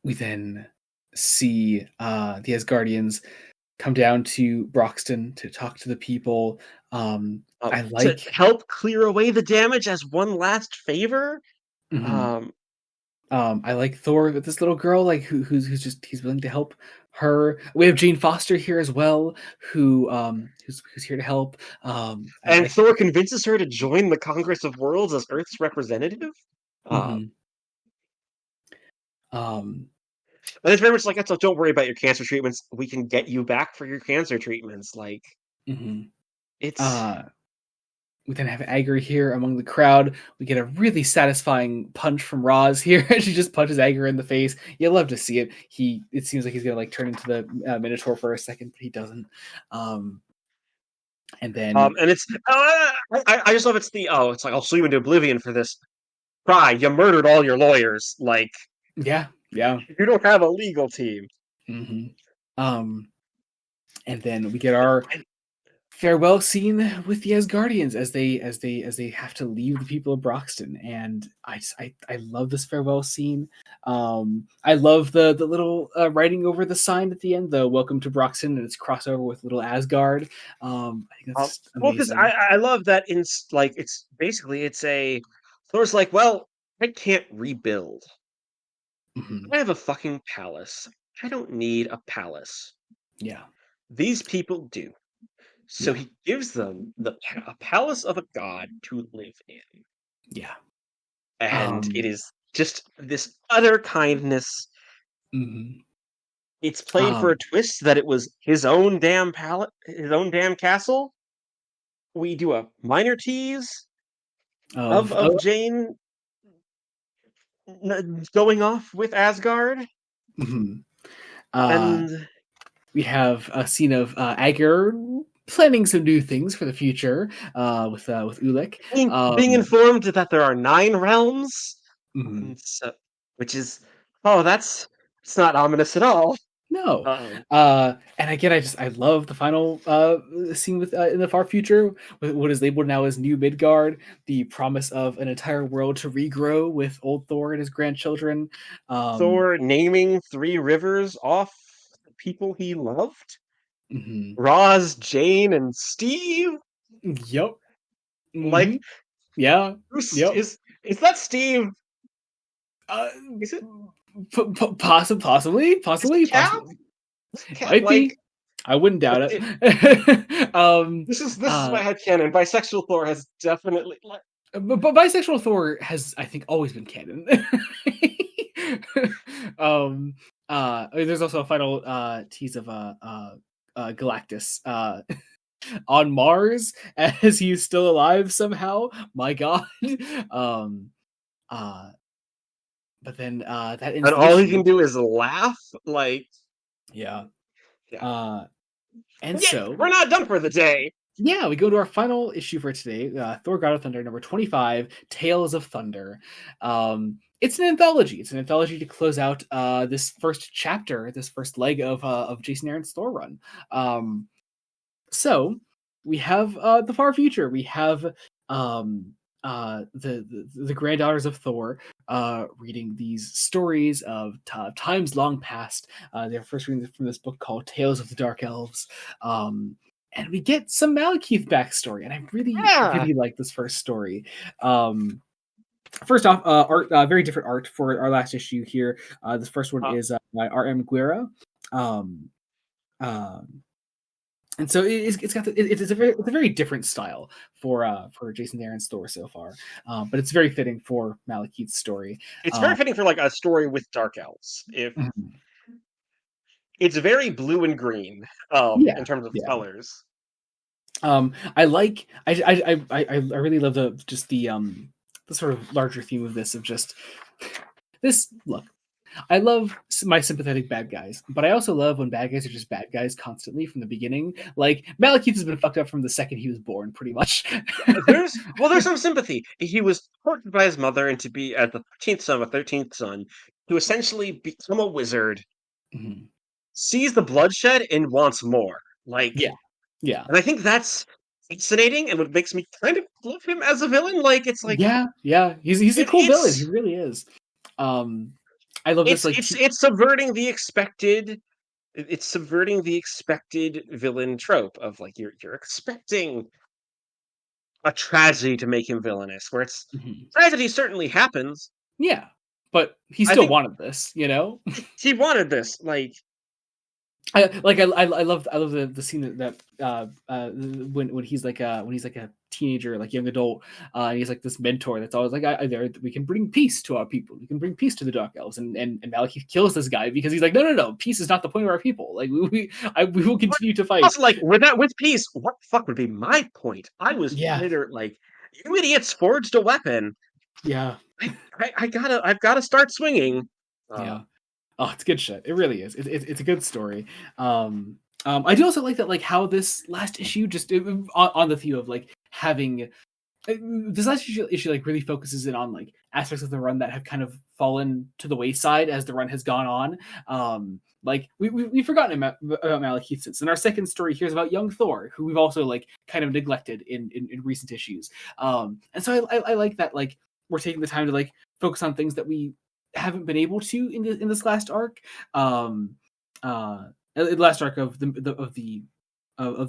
A: We then see the Asgardians come down to Broxton to talk to the people. I like
B: to help clear away the damage as one last favor.
A: Mm-hmm. I like Thor with this little girl, like who's just he's willing to help her. We have Jane Foster here as well, who's here to help.
B: And Thor convinces her to join the Congress of Worlds as Earth's representative.
A: Mm-hmm.
B: And it's very much like, don't worry about your cancer treatments. We can get you back for your cancer treatments. Like,
A: mm-hmm.
B: it's.
A: We then have Agar here among the crowd. We get a really satisfying punch from Roz here. She just punches Agar in the face. You love to see it. It seems like he's gonna like turn into the Minotaur for a second, but he doesn't. And then
B: and it's I just love it's like I'll sleep into oblivion for this. Cry, you murdered all your lawyers. Like,
A: yeah,
B: you don't have a legal team.
A: Mm-hmm. And then we get our farewell scene with the Asgardians as they have to leave the people of Broxton, and I love this farewell scene. I love the little writing over the sign at the end, the "Welcome to Broxton," and it's crossover with little Asgard. I think that's amazing.
B: Well, because I love that it's basically a Thor's like, well, I can't rebuild.
A: Mm-hmm.
B: I have a fucking palace. I don't need a palace.
A: Yeah,
B: these people do. So he gives them a palace of a god to live in.
A: Yeah.
B: And it is just this utter kindness.
A: Mm-hmm.
B: It's played for a twist that it was his own damn his own damn castle. We do a minor tease of Jane going off with Asgard.
A: Mm-hmm.
B: And
A: we have a scene of Agar planning some new things for the future with Ulick.
B: Being informed that there are 9 realms,
A: mm-hmm.
B: Which is it's not ominous at all.
A: No, and again, I love the final scene with in the far future, with what is labeled now as New Midgard, the promise of an entire world to regrow with old Thor and his grandchildren.
B: Thor naming 3 rivers off the people he loved.
A: Mm-hmm.
B: Roz, Jane, and Steve.
A: Yep. Mm-hmm.
B: Like,
A: yeah.
B: Yep. Is that Steve?
A: Is it? Possibly. Might be. I wouldn't doubt it.
B: This is my headcanon. Bisexual Thor has definitely
A: but bisexual Thor has, I think, always been canon. There's also a final tease of Galactus on Mars as he's still alive somehow. My God. But then that ends.
B: And all he can do is laugh, like.
A: Yeah. And so
B: we're not done for the day.
A: Yeah, we go to our final issue for today, Thor: God of Thunder, number 25, Tales of Thunder. It's an anthology. It's an anthology to close out this first chapter, this first leg of Jason Aaron's Thor run. So we have the far future. We have the granddaughters of Thor reading these stories of times long past. They're first reading from this book called Tales of the Dark Elves. And we get some Malekith backstory, and I really like this first story. First off, art, very different art for our last issue here. This first one is by R.M. Guerra. And so it's a very different style for Jason Aaron's Thor so far, but it's very fitting for Malekith's story.
B: It's very fitting for like a story with dark elves. It's very blue and green in terms of colors.
A: I really love the sort of larger theme of this, of just this look. I love my sympathetic bad guys, but I also love when bad guys are just bad guys constantly from the beginning. Like Malekith has been fucked up from the second he was born, pretty much.
B: there's some sympathy. He was tortured by his mother and to be at the 13th son, to essentially become a wizard, sees the bloodshed and wants more. Like,
A: yeah,
B: and I think that's fascinating, and what makes me kind of love him as a villain. Like, it's like,
A: he's a cool villain. He really is. I love this. Like,
B: it's subverting the expected. It's subverting the expected villain trope of like you're expecting a tragedy to make him villainous, where it's tragedy certainly happens.
A: Yeah, but he still wanted this, you know.
B: He wanted this, like.
A: I love the scene that when he's like a teenager, like young adult, and he's like this mentor that's always like, we can bring peace to our people, we can bring peace to the Dark Elves, and Malekith kills this guy because he's like, no, peace is not the point of our people. Like we will continue to fight.
B: Also, like with peace, what the fuck would be my point? I was like, you idiots forged a weapon.
A: Yeah,
B: I've gotta start swinging.
A: Yeah. Oh, it's good shit. It really is. It's a good story. I do also like that, like how this last issue just on the theme of like having this last issue like really focuses in on like aspects of the run that have kind of fallen to the wayside as the run has gone on. Like we've forgotten about Malekith since, and our second story here is about young Thor, who we've also like kind of neglected in recent issues. And so I like that, like we're taking the time to like focus on things that we haven't been able to in this last arc. The last arc of the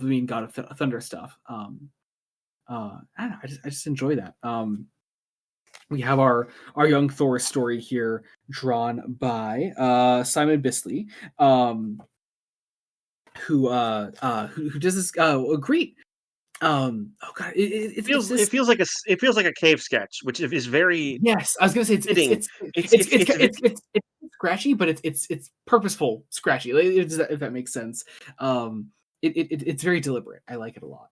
A: main God of Thunder stuff. I don't know. I just enjoy that. We have our young Thor story here, drawn by Simon Bisley, who does this great. Oh god, it
B: feels like a cave sketch, which is very.
A: Yes, I was gonna say it's scratchy, but it's purposeful scratchy. If that makes sense. It's very deliberate. I like it a lot.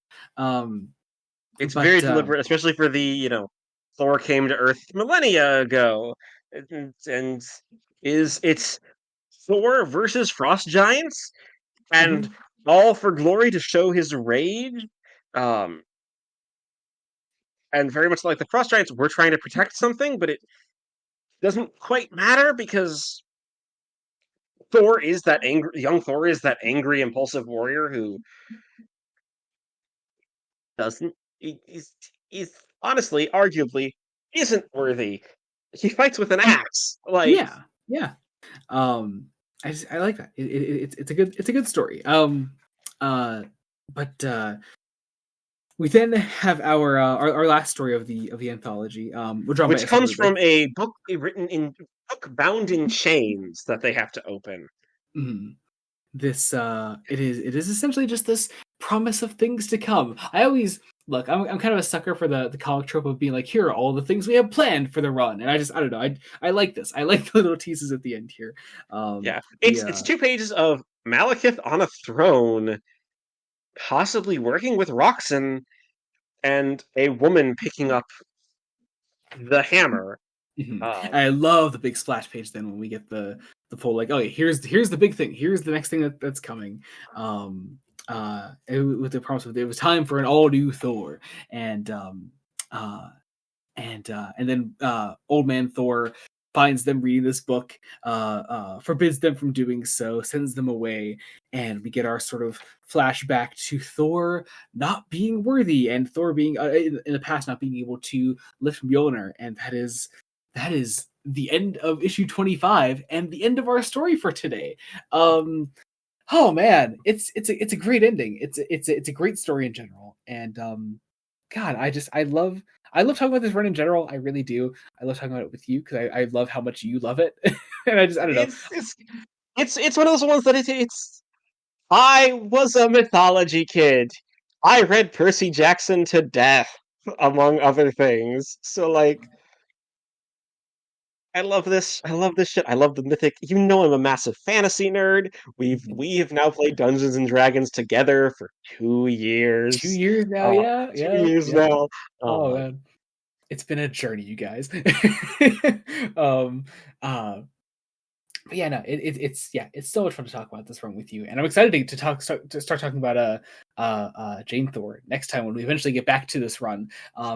B: It's very deliberate, especially for the Thor came to Earth millennia ago, and it's Thor versus frost giants, and all for glory to show his rage. And very much like the frost giants, we're trying to protect something, but it doesn't quite matter because Thor is that angry. Young Thor is that angry, impulsive warrior who doesn't. He's honestly, arguably, isn't worthy. He fights with an axe. Like
A: yeah. I like that. It's a good story. But we then have our last story of the anthology,
B: which comes from a book bound in chains that they have to open.
A: Mm-hmm. This it is essentially just this promise of things to come. I always look. I'm kind of a sucker for the comic trope of being like, here are all the things we have planned for the run, and I don't know. I like this. I like the little teases at the end here.
B: It's 2 pages of Malekith on a throne, possibly working with Roxanne, and a woman picking up the hammer.
A: I love the big splash page then when we get the full like, oh, here's the big thing. Here's the next thing that's coming. With the promise of it was time for an all new Thor, and then old man Thor finds them reading this book, forbids them from doing so, sends them away, and we get our sort of flashback to Thor not being worthy, and Thor being in the past not being able to lift Mjolnir, and that is the end of issue 25 and the end of our story for today. Oh man, it's a great ending. It's a great story in general, and God, I love talking about this run in general. I really do. I love talking about it with you because I love how much you love it, and I don't know.
B: It's one of those ones that it's. I was a mythology kid. I read Percy Jackson to death, among other things. So like. I love this shit. I love the mythic. I'm a massive fantasy nerd. We have now played Dungeons and Dragons together for 2 years.
A: 2 years now,
B: 2 years now.
A: Oh man, it's been a journey, you guys. but yeah, no, it's so much fun to talk about this run with you, and I'm excited to start talking about Jane Thor next time when we eventually get back to this run.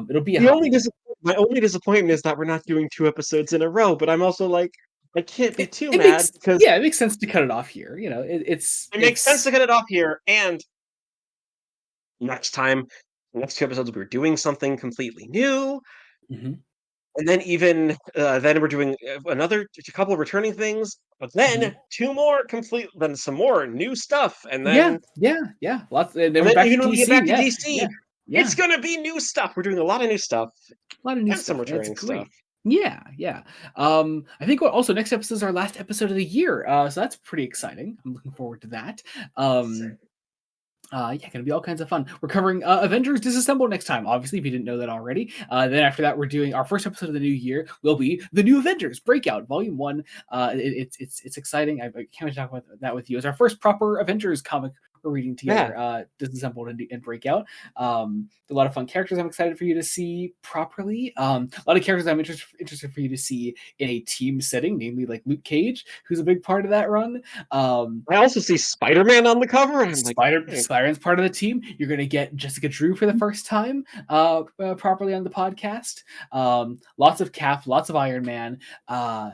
A: It'll be
B: my only disappointment is that we're not doing 2 episodes in a row, but I'm also like, I can't be too mad because
A: it makes sense to cut it off here. You know, it
B: makes sense to cut it off here, and next 2 episodes we're doing something completely new.
A: Mm-hmm.
B: And then even then we're doing a couple of returning things, but then 2 more then some more new stuff, and then
A: lots. And
B: then
A: back
B: even
A: to
B: when we get back to DC,
A: yeah.
B: it's gonna be new stuff. We're doing a lot of new stuff,
A: and
B: some returning stuff.
A: Yeah. I think also next episode is our last episode of the year, so that's pretty exciting. I'm looking forward to that. Gonna be all kinds of fun. We're covering Avengers Disassemble next time, obviously, if you didn't know that already. Then after that, we're doing our first episode of the new year will be the New Avengers Breakout Volume 1. It's exciting. I can't wait to talk about that with you. It's our first proper Avengers comic we're reading together, Disassembled and Breakout. A lot of fun characters I'm excited for you to see properly. A lot of characters I'm interested for you to see in a team setting, namely like Luke Cage, who's a big part of that run.
B: I also see Spider-Man on the cover, and I'm
A: Spider-Man's part of the team. You're going to get Jessica Drew for the first time properly on the podcast. Lots of Cap, lots of Iron Man. All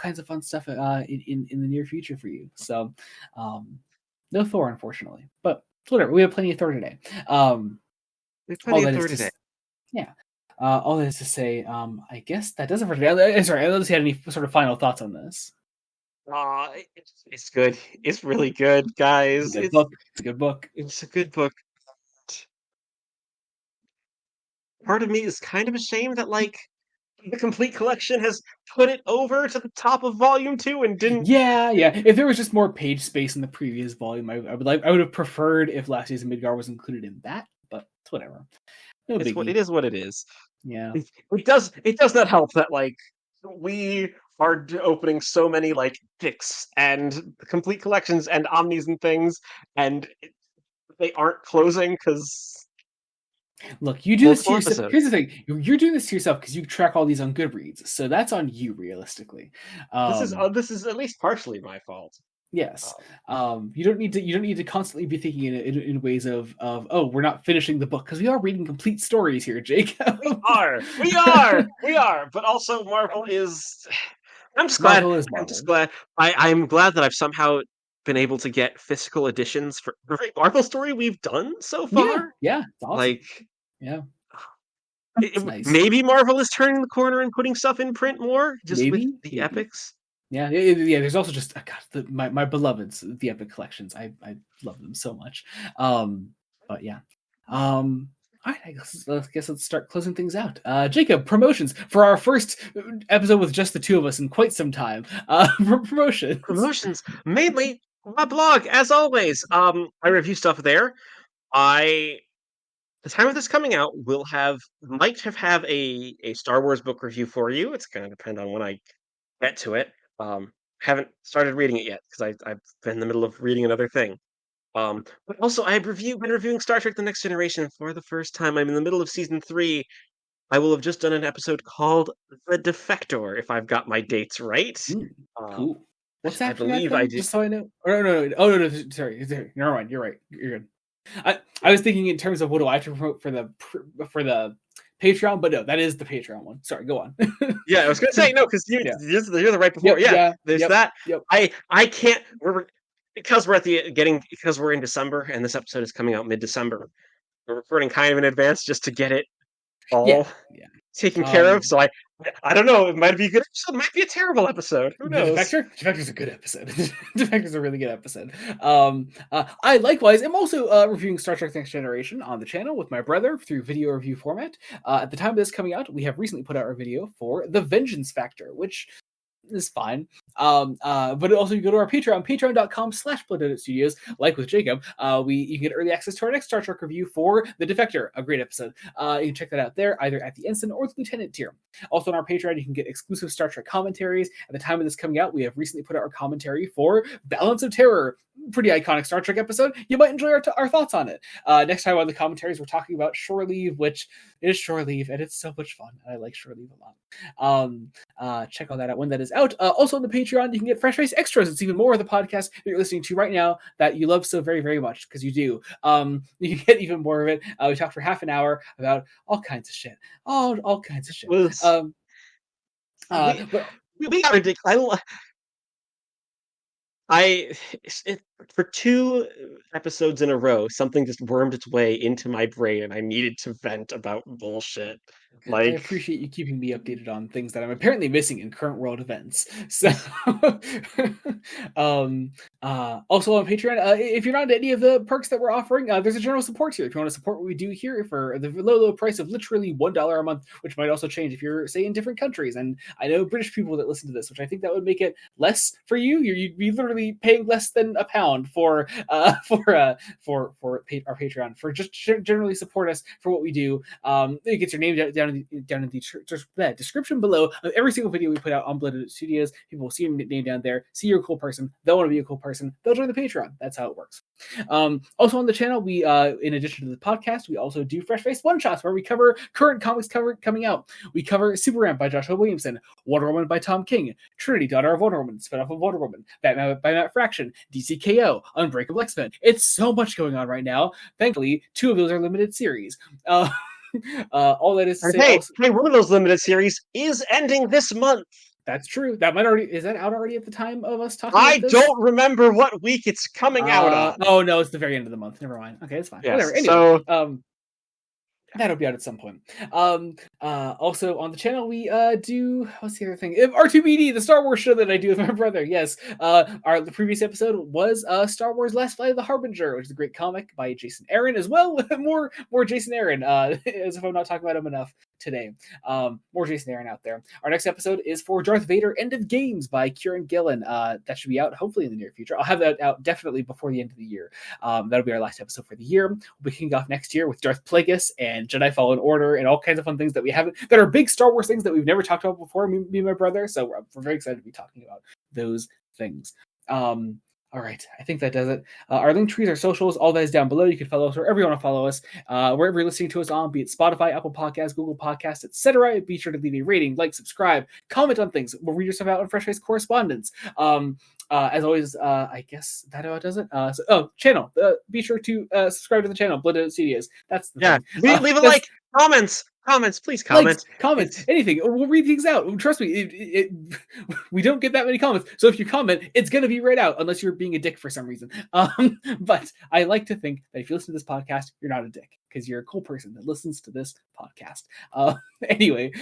A: kinds of fun stuff in the near future for you. So, no Thor, unfortunately, but whatever. We have plenty of Thor today.
B: All
A: that is to say, I guess that does it for today. Sorry, unless you had any sort of final thoughts on this.
B: It's good. It's really good, guys.
A: It's a good book.
B: It's a good book. Part of me is kind of ashamed that the complete collection has put it over to the top of volume 2 and didn't.
A: Yeah. If there was just more page space in the previous volume, I would have preferred if Last Days of Midgard was included in that, but it's whatever. No biggie.
B: It is what it is.
A: Yeah.
B: It does not help that we are opening so many picks and complete collections and omnis and things, and they aren't closing because.
A: Look, you do this to yourself. Here's the thing: you're doing this to yourself because you track all these on Goodreads, so that's on you, realistically.
B: This is at least partially my fault.
A: Yes. You don't need to constantly be thinking in ways of we're not finishing the book, because we are reading complete stories here, Jake.
B: We are. But also, Marvel is. I'm just glad. I'm glad that I've somehow been able to get physical editions for every Marvel story we've done so far.
A: Yeah, it's awesome.
B: Nice. Maybe Marvel is turning the corner and putting stuff in print more, with the epics.
A: Yeah. There's also just my beloveds, the epic collections. I love them so much. But yeah. All right, I guess let's start closing things out. Jacob, promotions for our first episode with just the two of us in quite some time. Promotions
B: mainly my blog, as always. I review stuff there. The time of this coming out, might have a Star Wars book review for you. It's going to depend on when I get to it. Haven't started reading it yet because I've been in the middle of reading another thing. But also I've been reviewing Star Trek: The Next Generation for the first time. I'm in the middle of season 3. I will have just done an episode called The Defector, if I've got my dates right.
A: Cool. What's that?
B: I believe I did.
A: Just so I know. No. Oh no. Sorry. Never mind. You're right. You're good. I was thinking in terms of what do I have to promote for the Patreon, but no, that is the Patreon one. Sorry, go on.
B: Yeah, I was gonna say no because you're the right before. There's that.
A: Yep.
B: I can't. Because we're in December and this episode is coming out mid-December. We're recording kind of in advance just to get it all taken care of. So I don't know. It might be a good episode. It might be a terrible episode. Who knows?
A: Defector's a good episode. Defector's a really good episode. I likewise am also reviewing Star Trek: Next Generation on the channel with my brother through video review format. At the time of this coming out, we have recently put out our video for The Vengeance Factor, which is fine. But also you go to our Patreon, patreon.com/Studios, like with Jacob. You can get early access to our next Star Trek review for The Defector, a great episode. You can check that out there, either at the Ensign or the Lieutenant tier. Also on our Patreon, you can get exclusive Star Trek commentaries. At the time of this coming out, we have recently put out our commentary for Balance of Terror. Pretty iconic Star Trek episode. You might enjoy our thoughts on it. Next time on the commentaries, we're talking about Shore Leave, which is Shore Leave, and it's so much fun. I like Shore Leave a lot. check all that out when that is out. Also on the Patreon, you can get Fresh Face Extras. It's even more of the podcast that you're listening to right now that you love so very, very much, because you do. You can get even more of it. We talked for half an hour about all kinds of shit. All kinds of shit.
B: We gotta for 2 episodes in a row, something just wormed its way into my brain, and I needed to vent about bullshit.
A: I appreciate you keeping me updated on things that I'm apparently missing in current world events. So, also on Patreon, if you're not into any of the perks that we're offering, there's a general support tier. If you want to support what we do here for the low price of literally $1 a month, which might also change if you're, say, in different countries. And I know British people that listen to this, which I think that would make it less for you. You'd be literally paying less than £1 for our Patreon, for just generally support us for what we do. It gets your name down in the description below of every single video we put out on Blooded Studios. People will see your name down there, see you're a cool person, they'll want to be a cool person, they'll join the Patreon. That's how it works. Also on the channel, we in addition to the podcast, we also do Fresh Face One Shots, where we cover current comics coming out. We cover Super Ramp by Joshua Williamson, Wonder Woman by Tom King, Trinity, Daughter of Wonder Woman, spin-off of Wonder Woman, Batman by Matt Fraction, DCKO, Unbreakable X-Men. It's so much going on right now. Thankfully, 2 of those are limited series. All that is to say,
B: hey, one of those limited series is ending this month.
A: That's true. That might already, is that out already at the time of us talking
B: about this? I don't remember what week it's coming out on.
A: Oh no, it's the very end of the month. Never mind. Okay, it's fine.
B: Yes,
A: whatever. Anyway, so that'll be out at some point. Also on the channel, we do, what's the other thing? R2BD, the Star Wars show that I do with my brother. Yes. The previous episode was Star Wars Last Flight of the Harbinger, which is a great comic by Jason Aaron as well. more Jason Aaron, as if I'm not talking about him enough today. More Jason Aaron out there. Our next episode is for Darth Vader End of Games by Kieran Gillen. That should be out hopefully in the near future. I'll have that out definitely before the end of the year. That'll be our last episode for the year. We'll be kicking off next year with Darth Plagueis and Jedi Fallen Order and all kinds of fun things that we haven't, that are big Star Wars things that we've never talked about before, me and my brother. So we're very excited to be talking about those things. All right, I think that does it. Our link trees, our socials, all that is down below. You can follow us wherever you want to follow us, wherever you're listening to us on, be it Spotify, Apple Podcasts, Google Podcasts, etc. Be sure to leave a rating, like, subscribe, comment on things. We'll read your stuff out on Fresh Face Correspondence. As always, I guess that about does it. Channel. Be sure to subscribe to the channel, Blooded Studios. That's the thing.
B: Leave a like, comments, please comment.
A: Likes, comments, anything. We'll read things out. Trust me, we don't get that many comments. So if you comment, it's going to be read out, unless you're being a dick for some reason. But I like to think that if you listen to this podcast, you're not a dick, because you're a cool person that listens to this podcast. Anyway,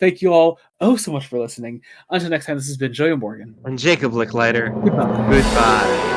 A: thank you all so much for listening. Until next time, this has been Joey Morgan.
B: And Jacob Licklider.
A: Goodbye.
B: Goodbye.